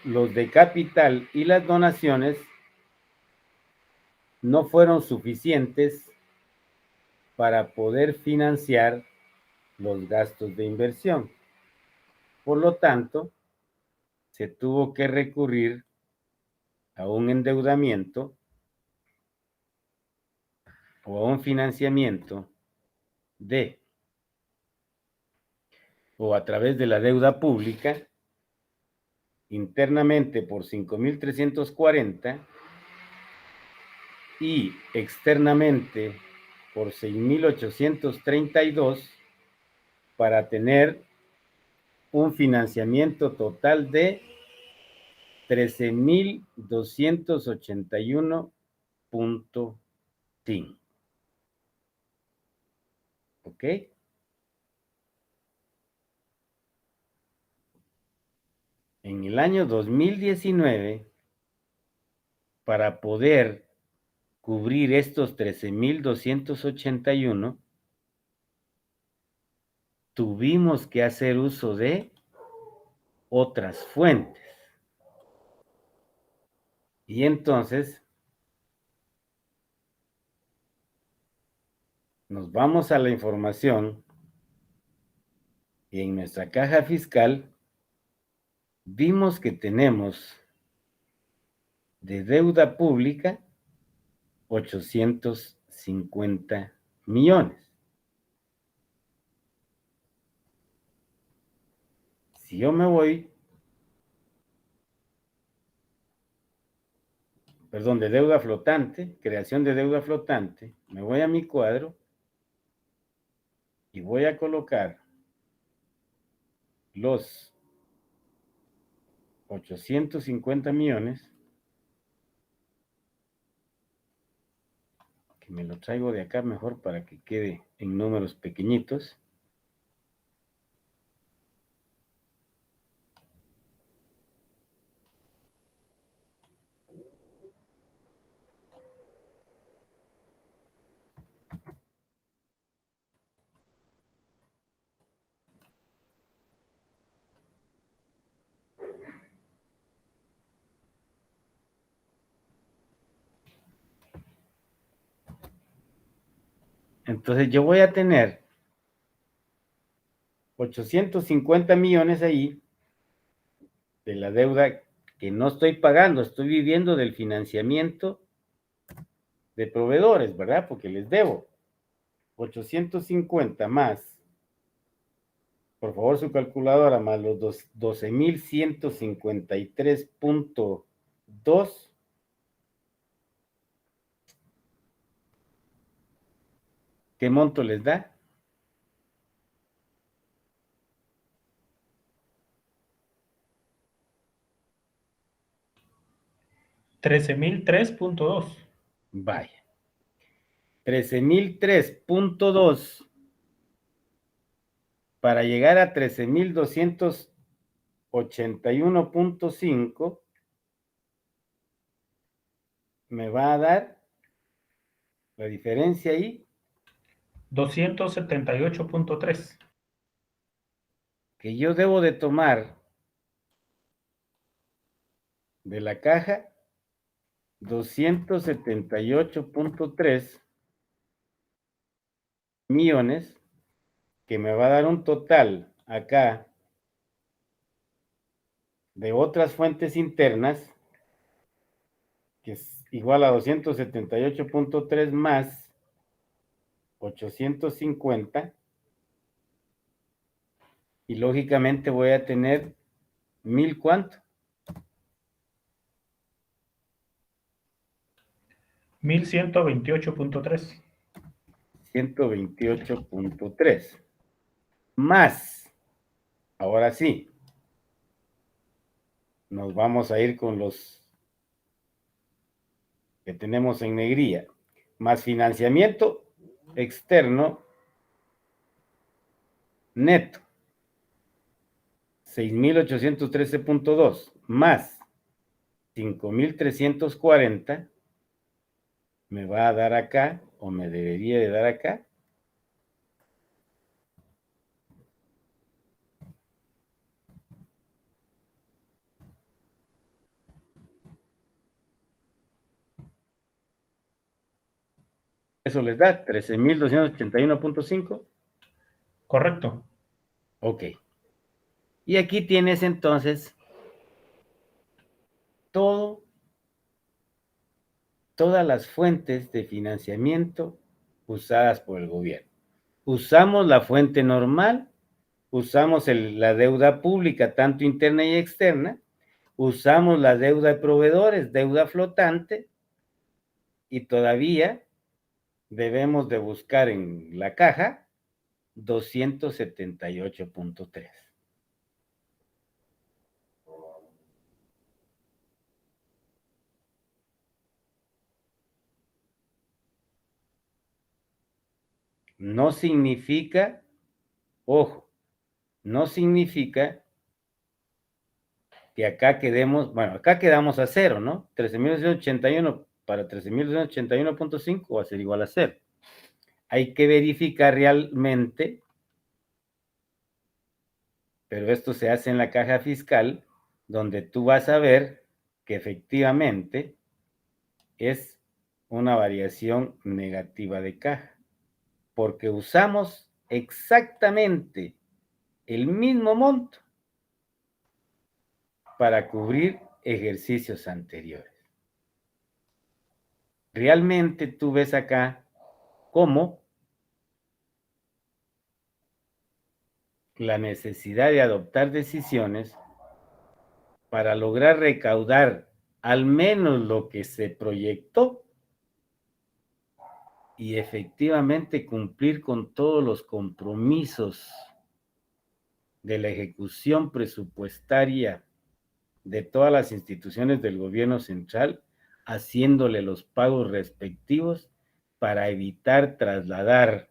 los de capital y las donaciones no fueron suficientes para poder financiar los gastos de inversión. Por lo tanto, se tuvo que recurrir a un endeudamiento o a un financiamiento o a través de la deuda pública, internamente por 5.340 y externamente por 6.832 para tener un financiamiento total de 13.281.5. ¿Ok? En el año 2019, para poder cubrir estos 13.281, tuvimos que hacer uso de otras fuentes. Y entonces nos vamos a la información y en nuestra caja fiscal vimos que tenemos de deuda pública 850 millones. Si yo me voy, perdón, de deuda flotante, creación de deuda flotante, me voy a mi cuadro y voy a colocar los 850 millones, que me lo traigo de acá mejor para que quede en números pequeñitos. Entonces yo voy a tener 850 millones ahí de la deuda que no estoy pagando, estoy viviendo del financiamiento de proveedores, ¿verdad? Porque les debo 850 más, por favor su calculadora, más los 12.153.2. ¿Qué monto les da? $13.003.2. Vaya. 13.003.2 para llegar a 13.281.5 me va a dar la diferencia ahí, 278.3. que yo debo de tomar de la caja 278.3 millones, que me va a dar un total acá de otras fuentes internas, que es igual a 278.3 más 850, y lógicamente voy a tener 1,000, ¿cuánto? 1.128.3. 128.3 más, ahora sí, nos vamos a ir con los que tenemos en negrilla, más financiamiento externo neto, 6.813.2 más 5,340 me va a dar acá, o me debería de dar acá, eso les da 13,281.5. Correcto. Ok. Y aquí tienes entonces todas las fuentes de financiamiento usadas por el gobierno. Usamos la fuente normal, usamos la deuda pública, tanto interna y externa, usamos la deuda de proveedores, deuda flotante, y todavía debemos de buscar en la caja 278.3. No significa, ojo, no significa que acá quedemos, bueno, acá quedamos a cero, ¿no? 13,281 para 13,281.5 va a ser igual a cero. Hay que verificar realmente, pero esto se hace en la caja fiscal, donde tú vas a ver que efectivamente es una variación negativa de caja, porque usamos exactamente el mismo monto para cubrir ejercicios anteriores. Realmente tú ves acá cómo la necesidad de adoptar decisiones para lograr recaudar al menos lo que se proyectó y efectivamente cumplir con todos los compromisos de la ejecución presupuestaria de todas las instituciones del gobierno central, haciéndole los pagos respectivos para evitar trasladar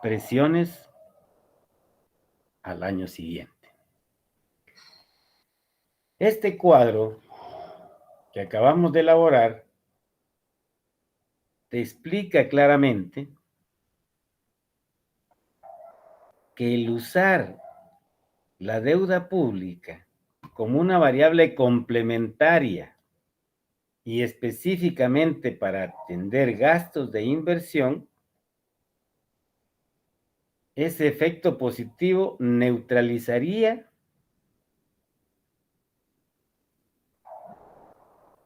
presiones al año siguiente. Este cuadro que acabamos de elaborar te explica claramente que el usar la deuda pública como una variable complementaria y específicamente para atender gastos de inversión, ese efecto positivo neutralizaría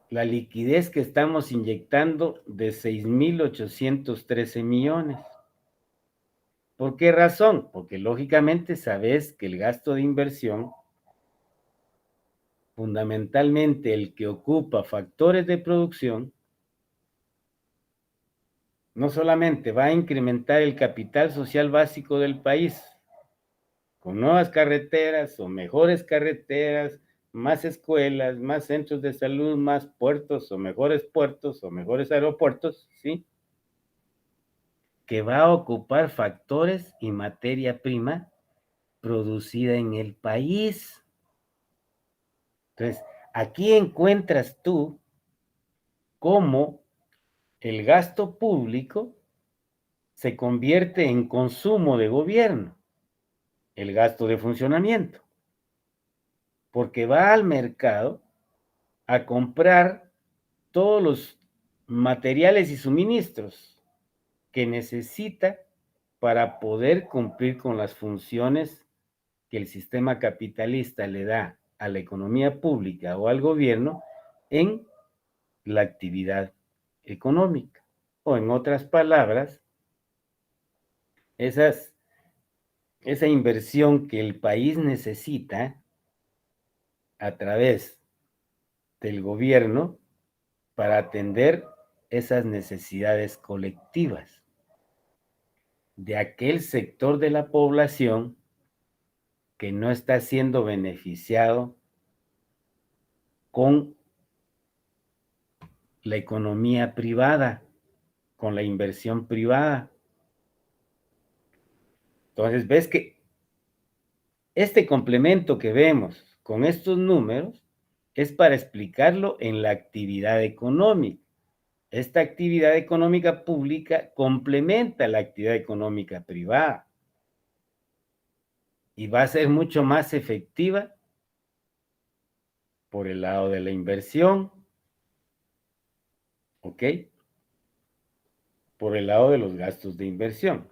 la liquidez que estamos inyectando de 6,813 millones. ¿Por qué razón? Porque lógicamente sabes que el gasto de inversión, fundamentalmente el que ocupa factores de producción, no solamente va a incrementar el capital social básico del país, con nuevas carreteras o mejores carreteras, más escuelas, más centros de salud, más puertos o mejores aeropuertos, ¿sí? Que va a ocupar factores y materia prima producida en el país. Entonces, aquí encuentras tú cómo el gasto público se convierte en consumo de gobierno, el gasto de funcionamiento, porque va al mercado a comprar todos los materiales y suministros que necesita para poder cumplir con las funciones que el sistema capitalista le da a la economía pública o al gobierno en la actividad económica. O en otras palabras, esa inversión que el país necesita a través del gobierno para atender esas necesidades colectivas de aquel sector de la población que no está siendo beneficiado con la economía privada, con la inversión privada. Entonces, ves que este complemento que vemos con estos números es para explicarlo en la actividad económica. Esta actividad económica pública complementa la actividad económica privada y va a ser mucho más efectiva por el lado de la inversión, ¿ok? Por el lado de los gastos de inversión,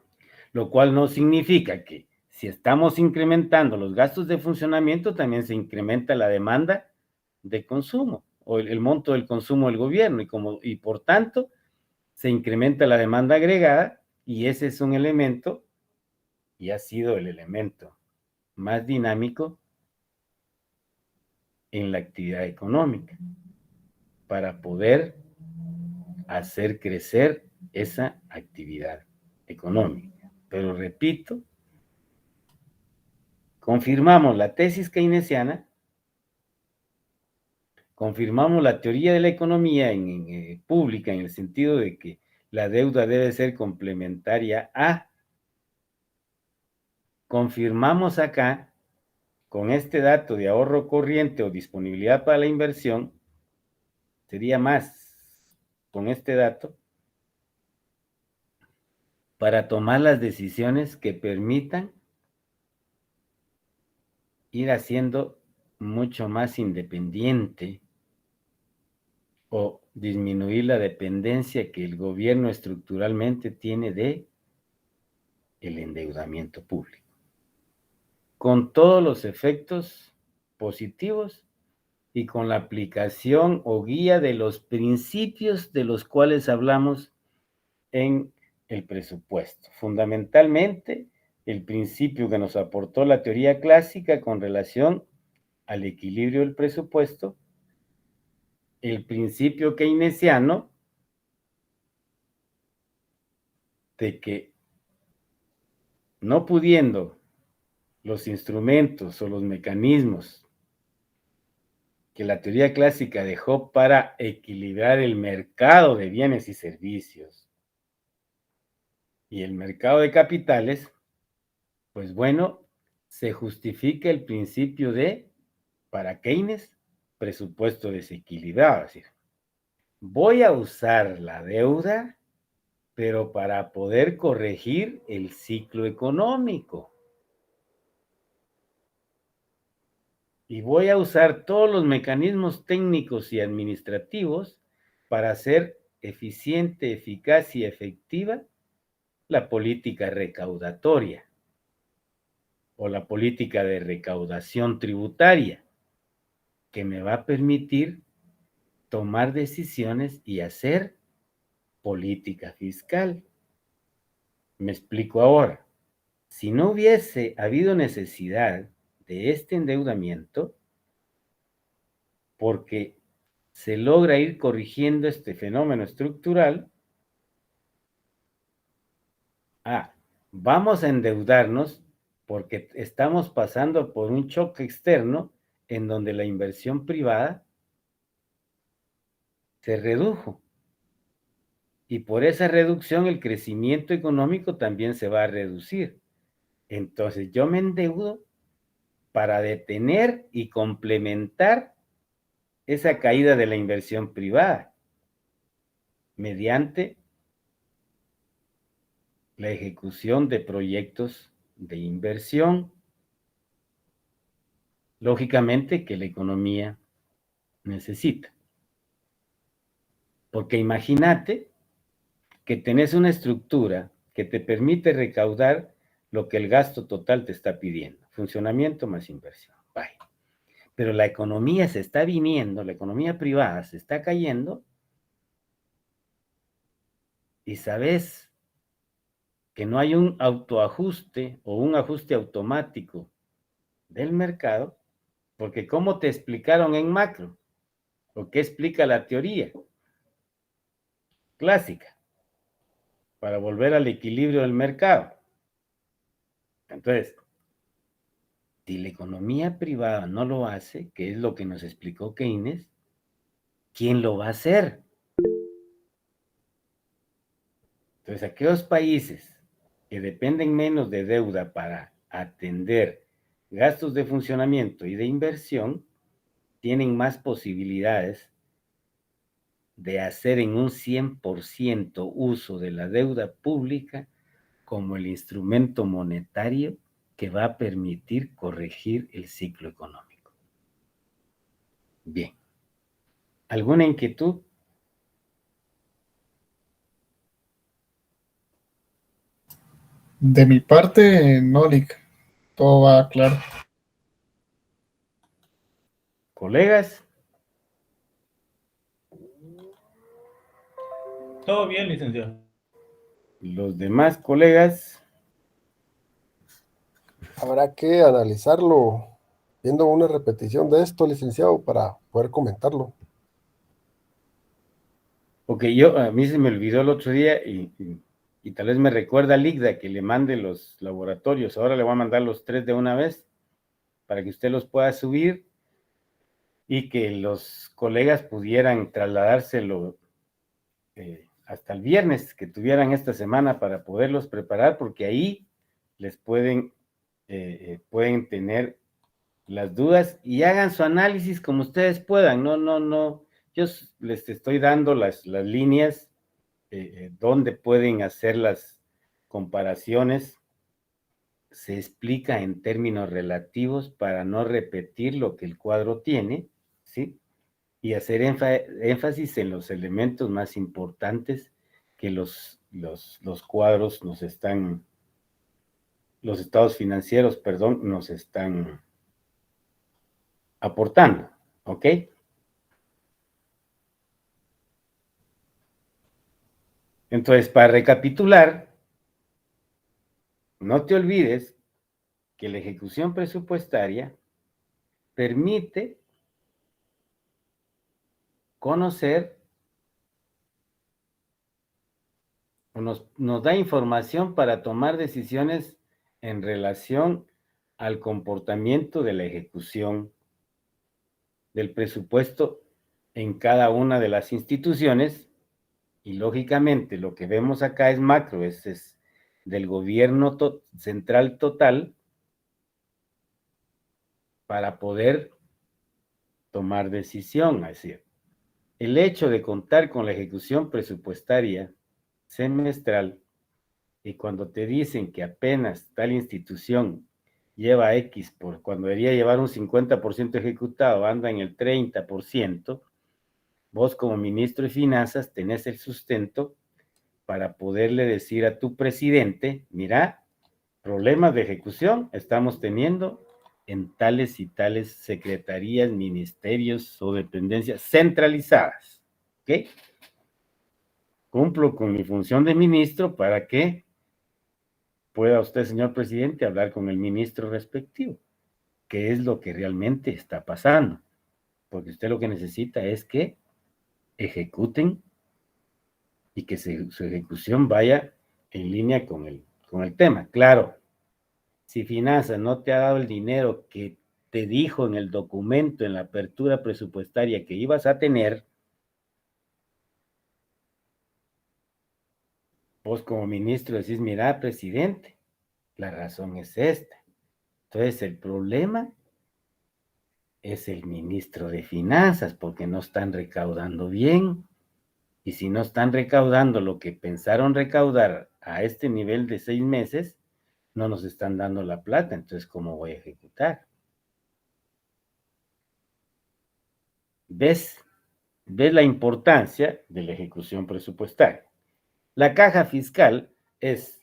lo cual no significa que si estamos incrementando los gastos de funcionamiento, también se incrementa la demanda de consumo o el monto del consumo del gobierno y por tanto se incrementa la demanda agregada y ese es un elemento y ha sido el elemento más dinámico en la actividad económica para poder hacer crecer esa actividad económica. Pero repito, confirmamos la tesis keynesiana, confirmamos la teoría de la economía pública en el sentido de que la deuda debe ser complementaria a, confirmamos acá con este dato de ahorro corriente o disponibilidad para la inversión, sería más con este dato, para tomar las decisiones que permitan ir haciendo mucho más independiente o disminuir la dependencia que el gobierno estructuralmente tiene de el endeudamiento público, con todos los efectos positivos y con la aplicación o guía de los principios de los cuales hablamos en el presupuesto. Fundamentalmente, el principio que nos aportó la teoría clásica con relación al equilibrio del presupuesto, el principio keynesiano de que no pudiendo los instrumentos o los mecanismos que la teoría clásica dejó para equilibrar el mercado de bienes y servicios y el mercado de capitales, pues bueno, se justifica el principio de, para Keynes, presupuesto desequilibrado. Es decir, voy a usar la deuda, pero para poder corregir el ciclo económico. Y voy a usar todos los mecanismos técnicos y administrativos para hacer eficiente, eficaz y efectiva la política recaudatoria o la política de recaudación tributaria, que me va a permitir tomar decisiones y hacer política fiscal. Me explico ahora. Si no hubiese habido necesidad de este endeudamiento, porque se logra ir corrigiendo este fenómeno estructural, vamos a endeudarnos porque estamos pasando por un choque externo en donde la inversión privada se redujo. Y por esa reducción el crecimiento económico también se va a reducir. Entonces yo me endeudo para detener y complementar esa caída de la inversión privada mediante la ejecución de proyectos de inversión, lógicamente que la economía necesita. Porque imagínate que tenés una estructura que te permite recaudar lo que el gasto total te está pidiendo, funcionamiento más inversión. Bye. Pero la economía se está viniendo, la economía privada se está cayendo y sabes que no hay un autoajuste o un ajuste automático del mercado, porque ¿cómo te explicaron en macro? ¿O qué explica la teoría clásica para volver al equilibrio del mercado? Entonces, si la economía privada no lo hace, que es lo que nos explicó Keynes, ¿quién lo va a hacer? Entonces, aquellos países que dependen menos de deuda para atender gastos de funcionamiento y de inversión tienen más posibilidades de hacer en un 100% uso de la deuda pública como el instrumento monetario que va a permitir corregir el ciclo económico. Bien. ¿Alguna inquietud? De mi parte, no, Lick. Todo va claro. ¿Colegas? Todo bien, licenciado. Los demás colegas, Habrá que analizarlo viendo una repetición de esto, licenciado, para poder comentarlo. porque a mí se me olvidó el otro día y tal vez me recuerda a Ligda que le mande los laboratorios. Ahora le voy a mandar los 3 de una vez para que usted los pueda subir y que los colegas pudieran trasladárselo hasta el viernes, que tuvieran esta semana para poderlos preparar, porque ahí les pueden tener las dudas y hagan su análisis como ustedes puedan. No. Yo les estoy dando las líneas donde pueden hacer las comparaciones. Se explica en términos relativos para no repetir lo que el cuadro tiene, ¿sí? Y hacer énfasis en los elementos más importantes que los cuadros nos están, los estados financieros, perdón, nos están aportando, ¿ok? Entonces, para recapitular, no te olvides que la ejecución presupuestaria permite conocer o nos da información para tomar decisiones en relación al comportamiento de la ejecución del presupuesto en cada una de las instituciones. Y lógicamente lo que vemos acá es macro, es del gobierno central total, para poder tomar decisión. Es decir, el hecho de contar con la ejecución presupuestaria semestral, y cuando te dicen que apenas tal institución lleva X, por cuando debería llevar un 50% ejecutado, anda en el 30%, vos como ministro de Finanzas tenés el sustento para poderle decir a tu presidente, mira, problemas de ejecución estamos teniendo en tales y tales secretarías, ministerios o dependencias centralizadas, ¿ok? Cumplo con mi función de ministro para que pueda usted, señor presidente, hablar con el ministro respectivo, qué es lo que realmente está pasando, porque usted lo que necesita es que ejecuten y que su ejecución vaya en línea con el tema. Claro, si Finanzas no te ha dado el dinero que te dijo en el documento, en la apertura presupuestaria que ibas a tener, vos como ministro decís, mira, presidente, la razón es esta. Entonces, el problema es el ministro de Finanzas, porque no están recaudando bien. Y si no están recaudando lo que pensaron recaudar a este nivel de 6 meses, no nos están dando la plata. Entonces, ¿cómo voy a ejecutar? ¿Ves la importancia de la ejecución presupuestaria? La caja fiscal es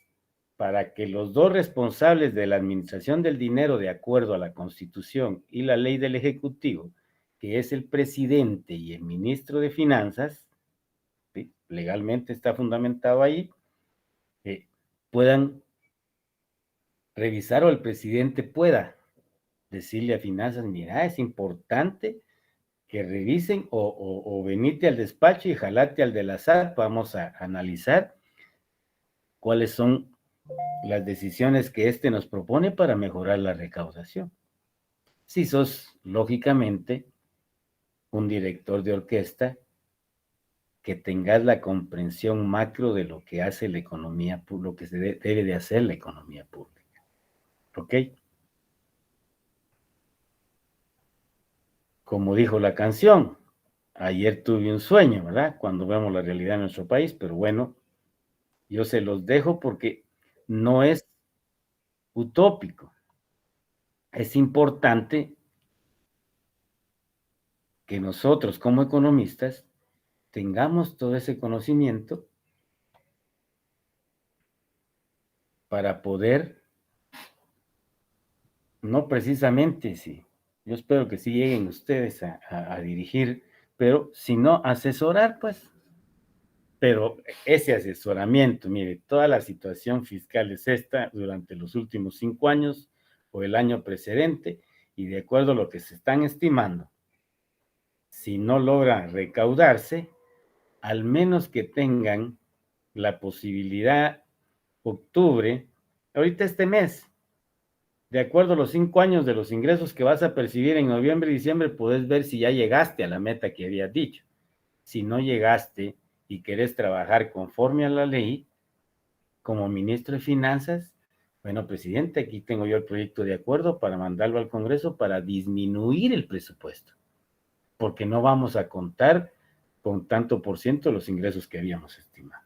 para que los dos responsables de la administración del dinero de acuerdo a la Constitución y la ley del Ejecutivo, que es el presidente y el ministro de Finanzas, ¿sí? Legalmente está fundamentado ahí, puedan revisar o el presidente pueda decirle a Finanzas, mira, es importante que revisen o venite al despacho y jalate al de la SAT, vamos a analizar cuáles son las decisiones que nos propone para mejorar la recaudación. Si sos, lógicamente, un director de orquesta, que tengas la comprensión macro de lo que hace la economía, lo que se debe de hacer la economía pública. ¿Ok? como dijo la canción, ayer tuve un sueño, ¿verdad? Cuando vemos la realidad de nuestro país, pero bueno, yo se los dejo porque no es utópico. Es importante que nosotros como economistas tengamos todo ese conocimiento para poder, no precisamente, sí, yo espero que sí lleguen ustedes a dirigir, pero si no, asesorar, pues. Pero ese asesoramiento, mire, toda la situación fiscal es esta durante los últimos 5 años o el año precedente, y de acuerdo a lo que se están estimando, si no logra recaudarse, al menos que tengan la posibilidad, octubre, ahorita este mes, de acuerdo a los 5 años de los ingresos que vas a percibir en noviembre y diciembre, puedes ver si ya llegaste a la meta que habías dicho. Si no llegaste y querés trabajar conforme a la ley, como ministro de Finanzas, bueno, presidente, aquí tengo yo el proyecto de acuerdo para mandarlo al Congreso para disminuir el presupuesto, porque no vamos a contar con tanto por ciento los ingresos que habíamos estimado.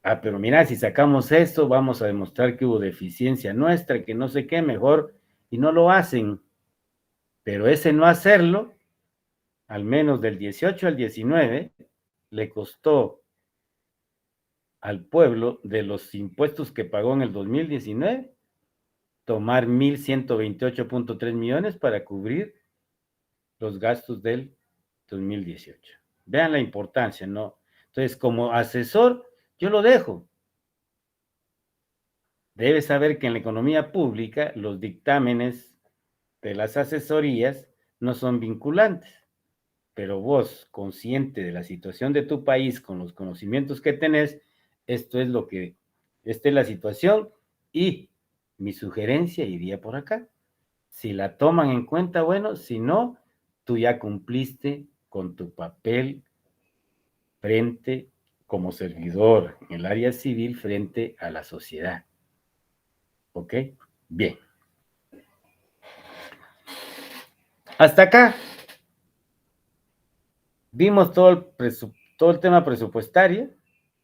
Ah, pero mira, si sacamos esto, vamos a demostrar que hubo deficiencia nuestra, que no sé qué, mejor, y no lo hacen. Pero ese no hacerlo, al menos del 18 al 19, le costó al pueblo de los impuestos que pagó en el 2019, tomar 1.128.3 millones para cubrir los gastos del 2018. Vean la importancia, ¿no? Entonces, como asesor, yo lo dejo. Debe saber que en la economía pública los dictámenes de las asesorías no son vinculantes, pero vos, consciente de la situación de tu país, con los conocimientos que tenés, esta es la situación y mi sugerencia iría por acá. Si la toman en cuenta, bueno, si no, tú ya cumpliste con tu papel frente, como servidor en el área civil, frente a la sociedad. ¿Ok? Bien. Hasta acá vimos todo el tema presupuestario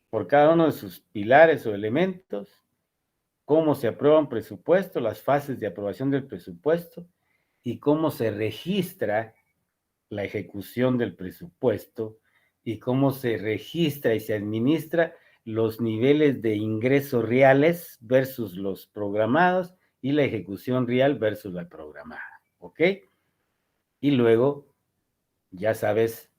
por cada uno de sus pilares o elementos, cómo se aprueba un presupuesto, las fases de aprobación del presupuesto y cómo se registra la ejecución del presupuesto y cómo se registra y se administra los niveles de ingresos reales versus los programados y la ejecución real versus la programada, ¿ok? Y luego ya sabes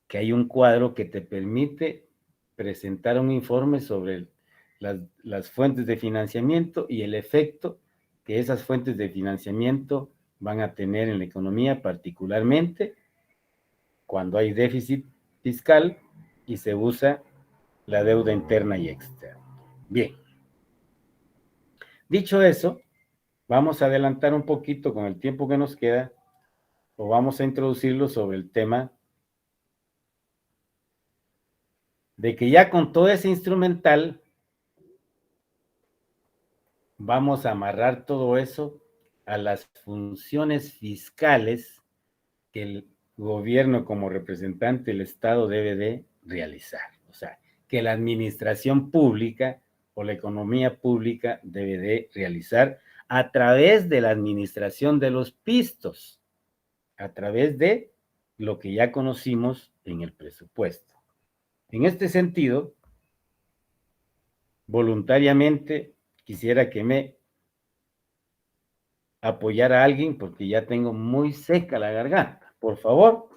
que hay un cuadro que te permite presentar un informe sobre las fuentes de financiamiento y el efecto que esas fuentes de financiamiento van a tener en la economía, particularmente cuando hay déficit fiscal y se usa la deuda interna y externa. Bien, dicho eso, vamos a adelantar un poquito con el tiempo que nos queda o vamos a introducirlo sobre el tema de que ya con todo ese instrumental vamos a amarrar todo eso a las funciones fiscales que el gobierno como representante del Estado debe de realizar. O sea, que la administración pública o la economía pública debe de realizar a través de la administración de los pistos, a través de lo que ya conocimos en el presupuesto. En este sentido, voluntariamente quisiera que me apoyara a alguien porque ya tengo muy seca la garganta. Por favor.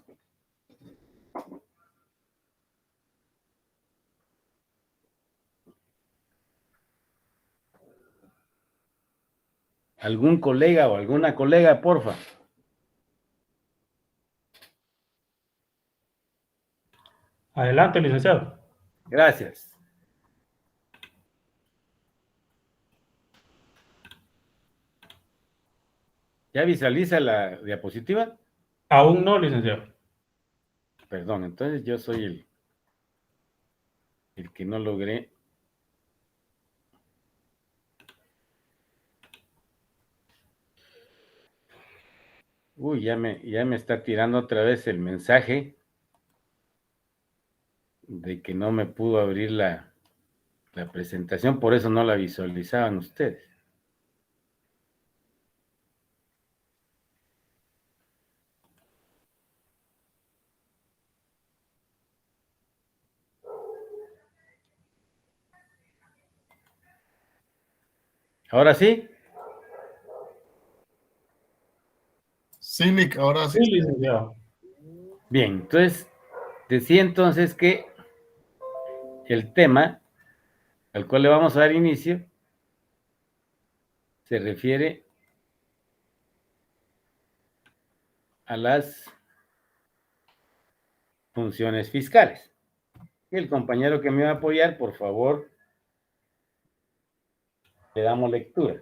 ¿Algún colega o alguna colega, porfa? Adelante, licenciado. Gracias. ¿Ya visualiza la diapositiva? Aún no, licenciado. Perdón, entonces yo soy el que no logré. Uy, ya me está tirando otra vez el mensaje de que no me pudo abrir la presentación, por eso no la visualizaban ustedes. ¿Ahora sí? Sí, Lick, ahora sí. Sí, licenciado. Bien, entonces, decía entonces que el tema al cual le vamos a dar inicio se refiere a las funciones fiscales. El compañero que me va a apoyar, por favor, le damos lectura.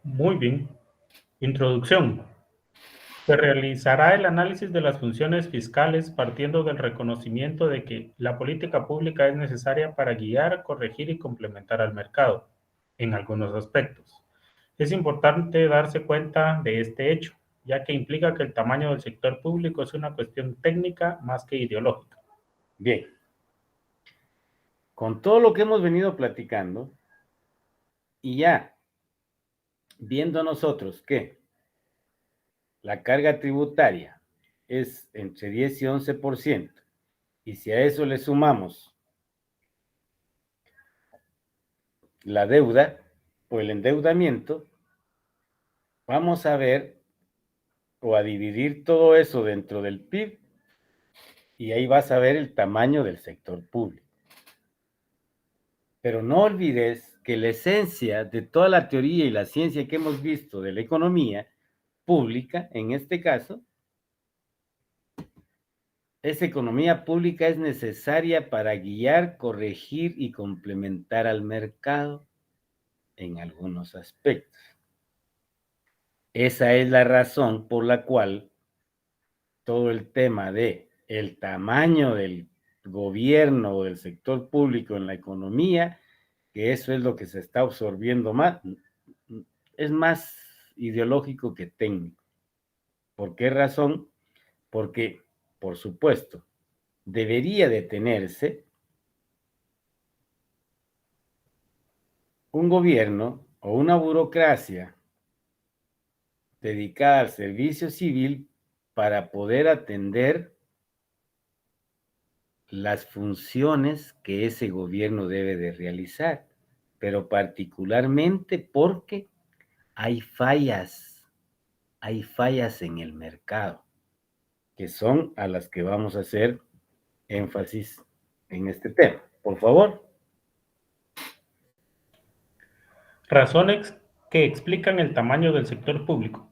Muy bien. Introducción. Se realizará el análisis de las funciones fiscales partiendo del reconocimiento de que la política pública es necesaria para guiar, corregir y complementar al mercado en algunos aspectos. Es importante darse cuenta de este hecho, ya que implica que el tamaño del sector público es una cuestión técnica más que ideológica. Bien, con todo lo que hemos venido platicando y ya viendo nosotros que la carga tributaria es entre 10 y 11%, y si a eso le sumamos la deuda o el endeudamiento, vamos a ver o a dividir todo eso dentro del PIB y ahí vas a ver el tamaño del sector público. Pero no olvides que la esencia de toda la teoría y la ciencia que hemos visto de la economía pública, en este caso, esa economía pública es necesaria para guiar, corregir y complementar al mercado en algunos aspectos. Esa es la razón por la cual todo el tema de el tamaño del gobierno o del sector público en la economía, que eso es lo que se está absorbiendo más, es más ideológico que técnico. ¿Por qué razón? Porque, por supuesto, debería de tenerse un gobierno o una burocracia dedicada al servicio civil para poder atender las funciones que ese gobierno debe de realizar, pero particularmente porque hay fallas en el mercado, que son a las que vamos a hacer énfasis en este tema. Por favor. Razones que explican el tamaño del sector público.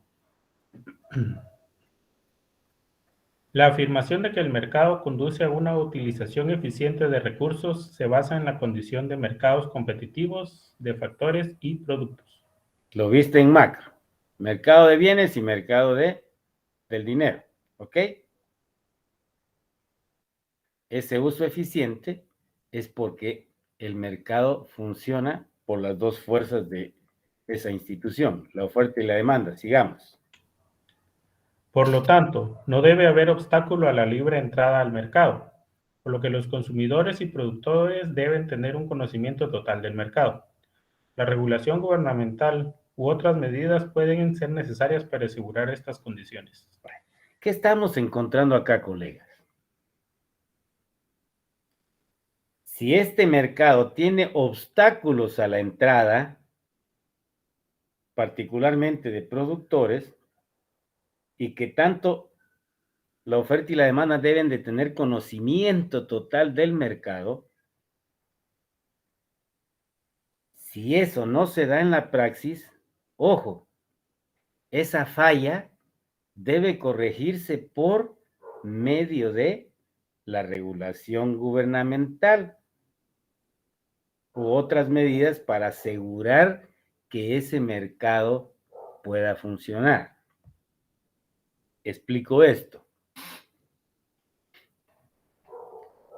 La afirmación de que el mercado conduce a una utilización eficiente de recursos se basa en la condición de mercados competitivos de factores y productos. Lo viste en macro. Mercado de bienes y mercado del dinero. ¿Ok? Ese uso eficiente es porque el mercado funciona por las dos fuerzas de esa institución, la oferta y la demanda. Sigamos. Por lo tanto, no debe haber obstáculo a la libre entrada al mercado, por lo que los consumidores y productores deben tener un conocimiento total del mercado. La regulación gubernamental u otras medidas pueden ser necesarias para asegurar estas condiciones. ¿Qué estamos encontrando acá, colegas? Si este mercado tiene obstáculos a la entrada, particularmente de productores, y que tanto la oferta y la demanda deben de tener conocimiento total del mercado, si eso no se da en la praxis, ojo, esa falla debe corregirse por medio de la regulación gubernamental u otras medidas para asegurar que ese mercado pueda funcionar. Explico esto.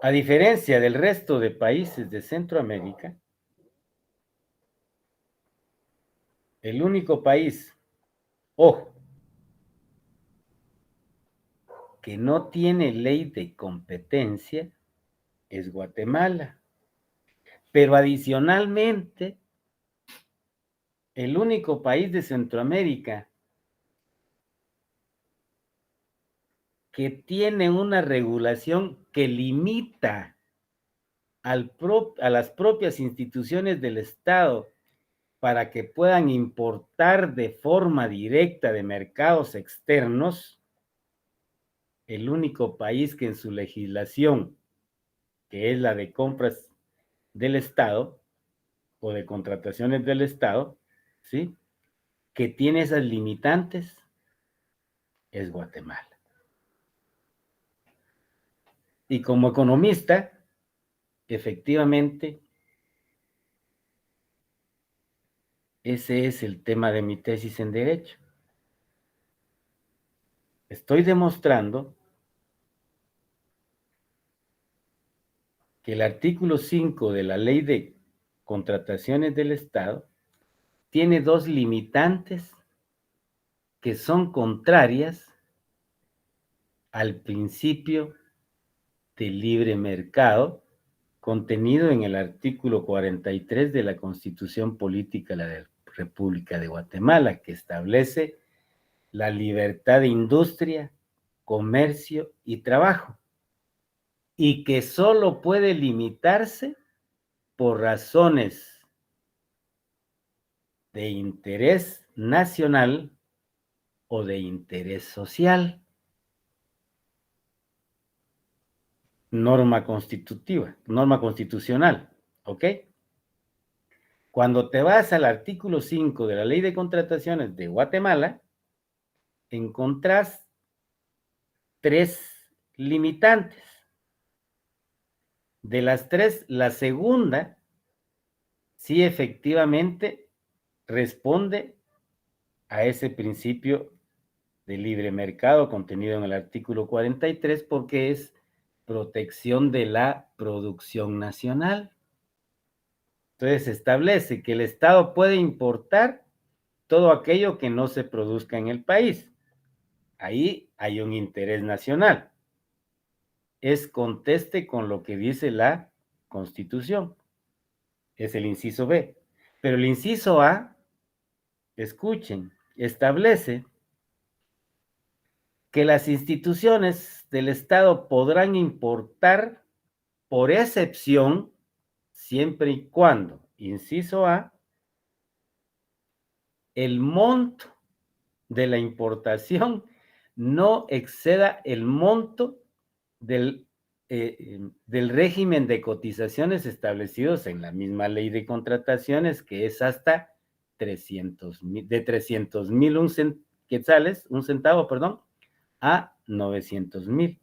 A diferencia del resto de países de Centroamérica, el único país, ojo, que no tiene ley de competencia es Guatemala. Pero adicionalmente, el único país de Centroamérica que tiene una regulación que limita a las propias instituciones del Estado para que puedan importar de forma directa de mercados externos, el único país que en su legislación, que es la de compras del Estado o de contrataciones del Estado, ¿sí?, que tiene esas limitantes, es Guatemala. Y como economista, efectivamente, ese es el tema de mi tesis en Derecho. Estoy demostrando que el artículo 5 de la Ley de Contrataciones del Estado tiene dos limitantes que son contrarias al principio del libre mercado contenido en el artículo 43 de la Constitución Política de la República de Guatemala, que establece la libertad de industria, comercio y trabajo, y que solo puede limitarse por razones de interés nacional o de interés social. Norma constitucional, ¿ok? Cuando te vas al artículo 5 de la Ley de Contrataciones de Guatemala, encontrás tres limitantes. De las tres, la segunda sí efectivamente responde a ese principio de libre mercado contenido en el artículo 43 porque es protección de la producción nacional. Entonces establece que el Estado puede importar todo aquello que no se produzca en el país. Ahí hay un interés nacional. Es conteste con lo que dice la Constitución. Es el inciso B. Pero el inciso A, escuchen, establece que las instituciones del Estado podrán importar por excepción siempre y cuando, inciso A, el monto de la importación no exceda el monto del régimen de cotizaciones establecidos en la misma ley de contrataciones, que es hasta 300,000 quetzales, un centavo, perdón, a 900,000.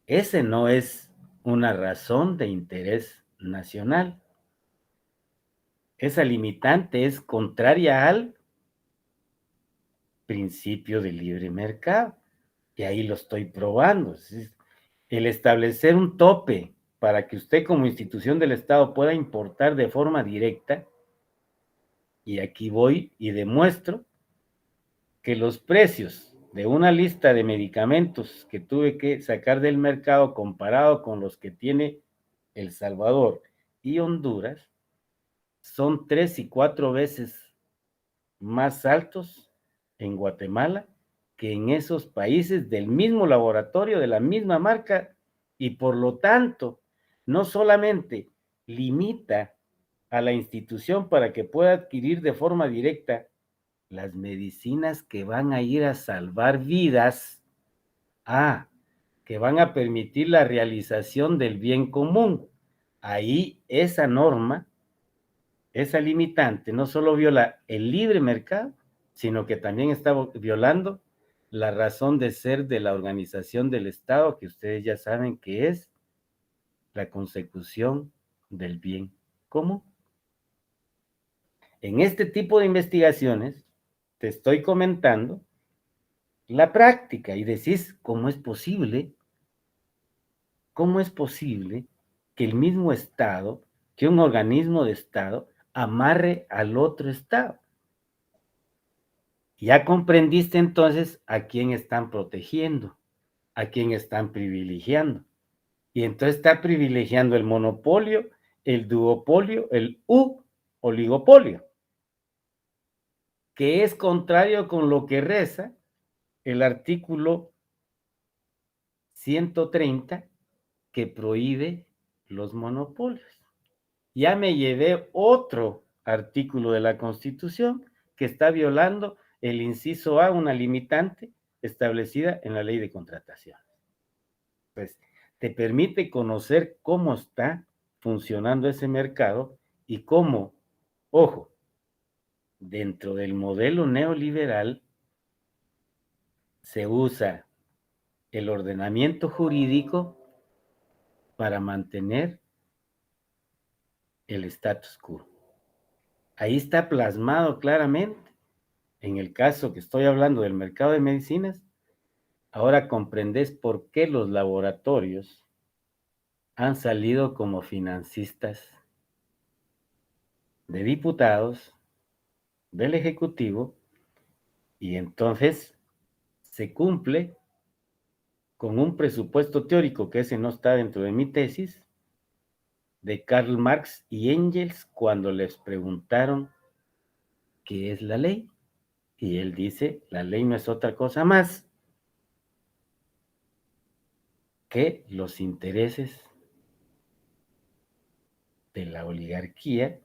Ese no es una razón de interés nacional. Esa limitante es contraria al principio de libre mercado. Y ahí lo estoy probando. El establecer un tope para que usted como institución del Estado pueda importar de forma directa, y aquí voy y demuestro que los precios de una lista de medicamentos que tuve que sacar del mercado comparado con los que tiene El Salvador y Honduras son 3 y 4 veces más altos en Guatemala que en esos países del mismo laboratorio, de la misma marca, y por lo tanto, no solamente limita a la institución para que pueda adquirir de forma directa las medicinas que van a ir a salvar vidas, que van a permitir la realización del bien común. Ahí esa norma, esa limitante, no solo viola el libre mercado, sino que también está violando la razón de ser de la organización del Estado, que ustedes ya saben que es la consecución del bien común. En este tipo de investigaciones, te estoy comentando la práctica y decís, ¿cómo es posible que el mismo Estado, que un organismo de Estado, amarre al otro Estado? Ya comprendiste entonces a quién están protegiendo, a quién están privilegiando. Y entonces está privilegiando el monopolio, el duopolio, el oligopolio, que es contrario con lo que reza el artículo 130, que prohíbe los monopolios. Ya me llevé otro artículo de la Constitución que está violando el inciso A, una limitante establecida en la ley de contratación. Pues te permite conocer cómo está funcionando ese mercado y cómo, ojo, dentro del modelo neoliberal se usa el ordenamiento jurídico para mantener el status quo. Ahí está plasmado claramente. En el caso que estoy hablando del mercado de medicinas, ahora comprendes por qué los laboratorios han salido como financistas de diputados, del Ejecutivo, y entonces se cumple con un presupuesto teórico, que ese no está dentro de mi tesis, de Karl Marx y Engels cuando les preguntaron qué es la ley. Y él dice, la ley no es otra cosa más que los intereses de la oligarquía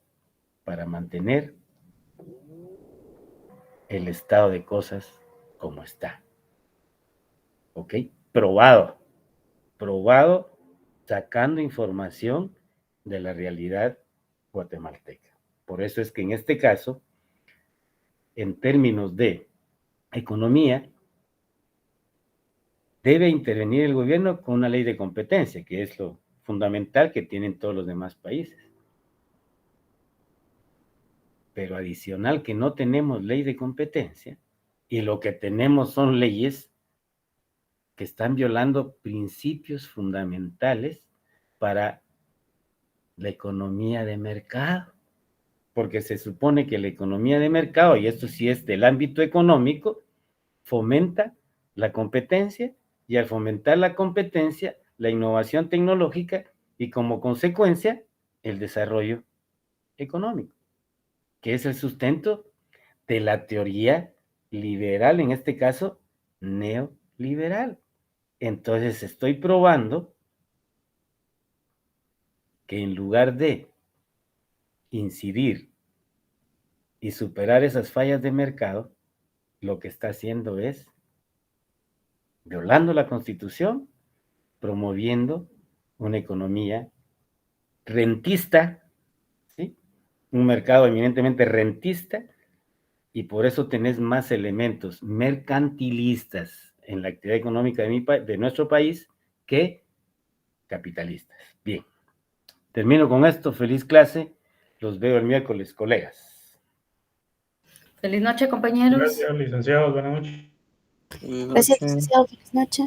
para mantener el estado de cosas como está. ¿Ok? Probado sacando información de la realidad guatemalteca. Por eso es que en este caso, en términos de economía, debe intervenir el gobierno con una ley de competencia, que es lo fundamental que tienen todos los demás países. Pero adicional que no tenemos ley de competencia, y lo que tenemos son leyes que están violando principios fundamentales para la economía de mercado, porque se supone que la economía de mercado, y esto sí es del ámbito económico, fomenta la competencia, y al fomentar la competencia, la innovación tecnológica, y como consecuencia, el desarrollo económico, que es el sustento de la teoría liberal, en este caso, neoliberal. Entonces estoy probando que en lugar de incidir y superar esas fallas de mercado, lo que está haciendo es violando la Constitución, promoviendo una economía rentista, ¿sí? Un mercado eminentemente rentista, y por eso tenés más elementos mercantilistas en la actividad económica de nuestro país que capitalistas. Bien, termino con esto. Feliz clase. Los veo el miércoles, colegas. Feliz noche, compañeros. Gracias, licenciados. Buenas noches. Buenas Gracias, noches. licenciado. Feliz noche.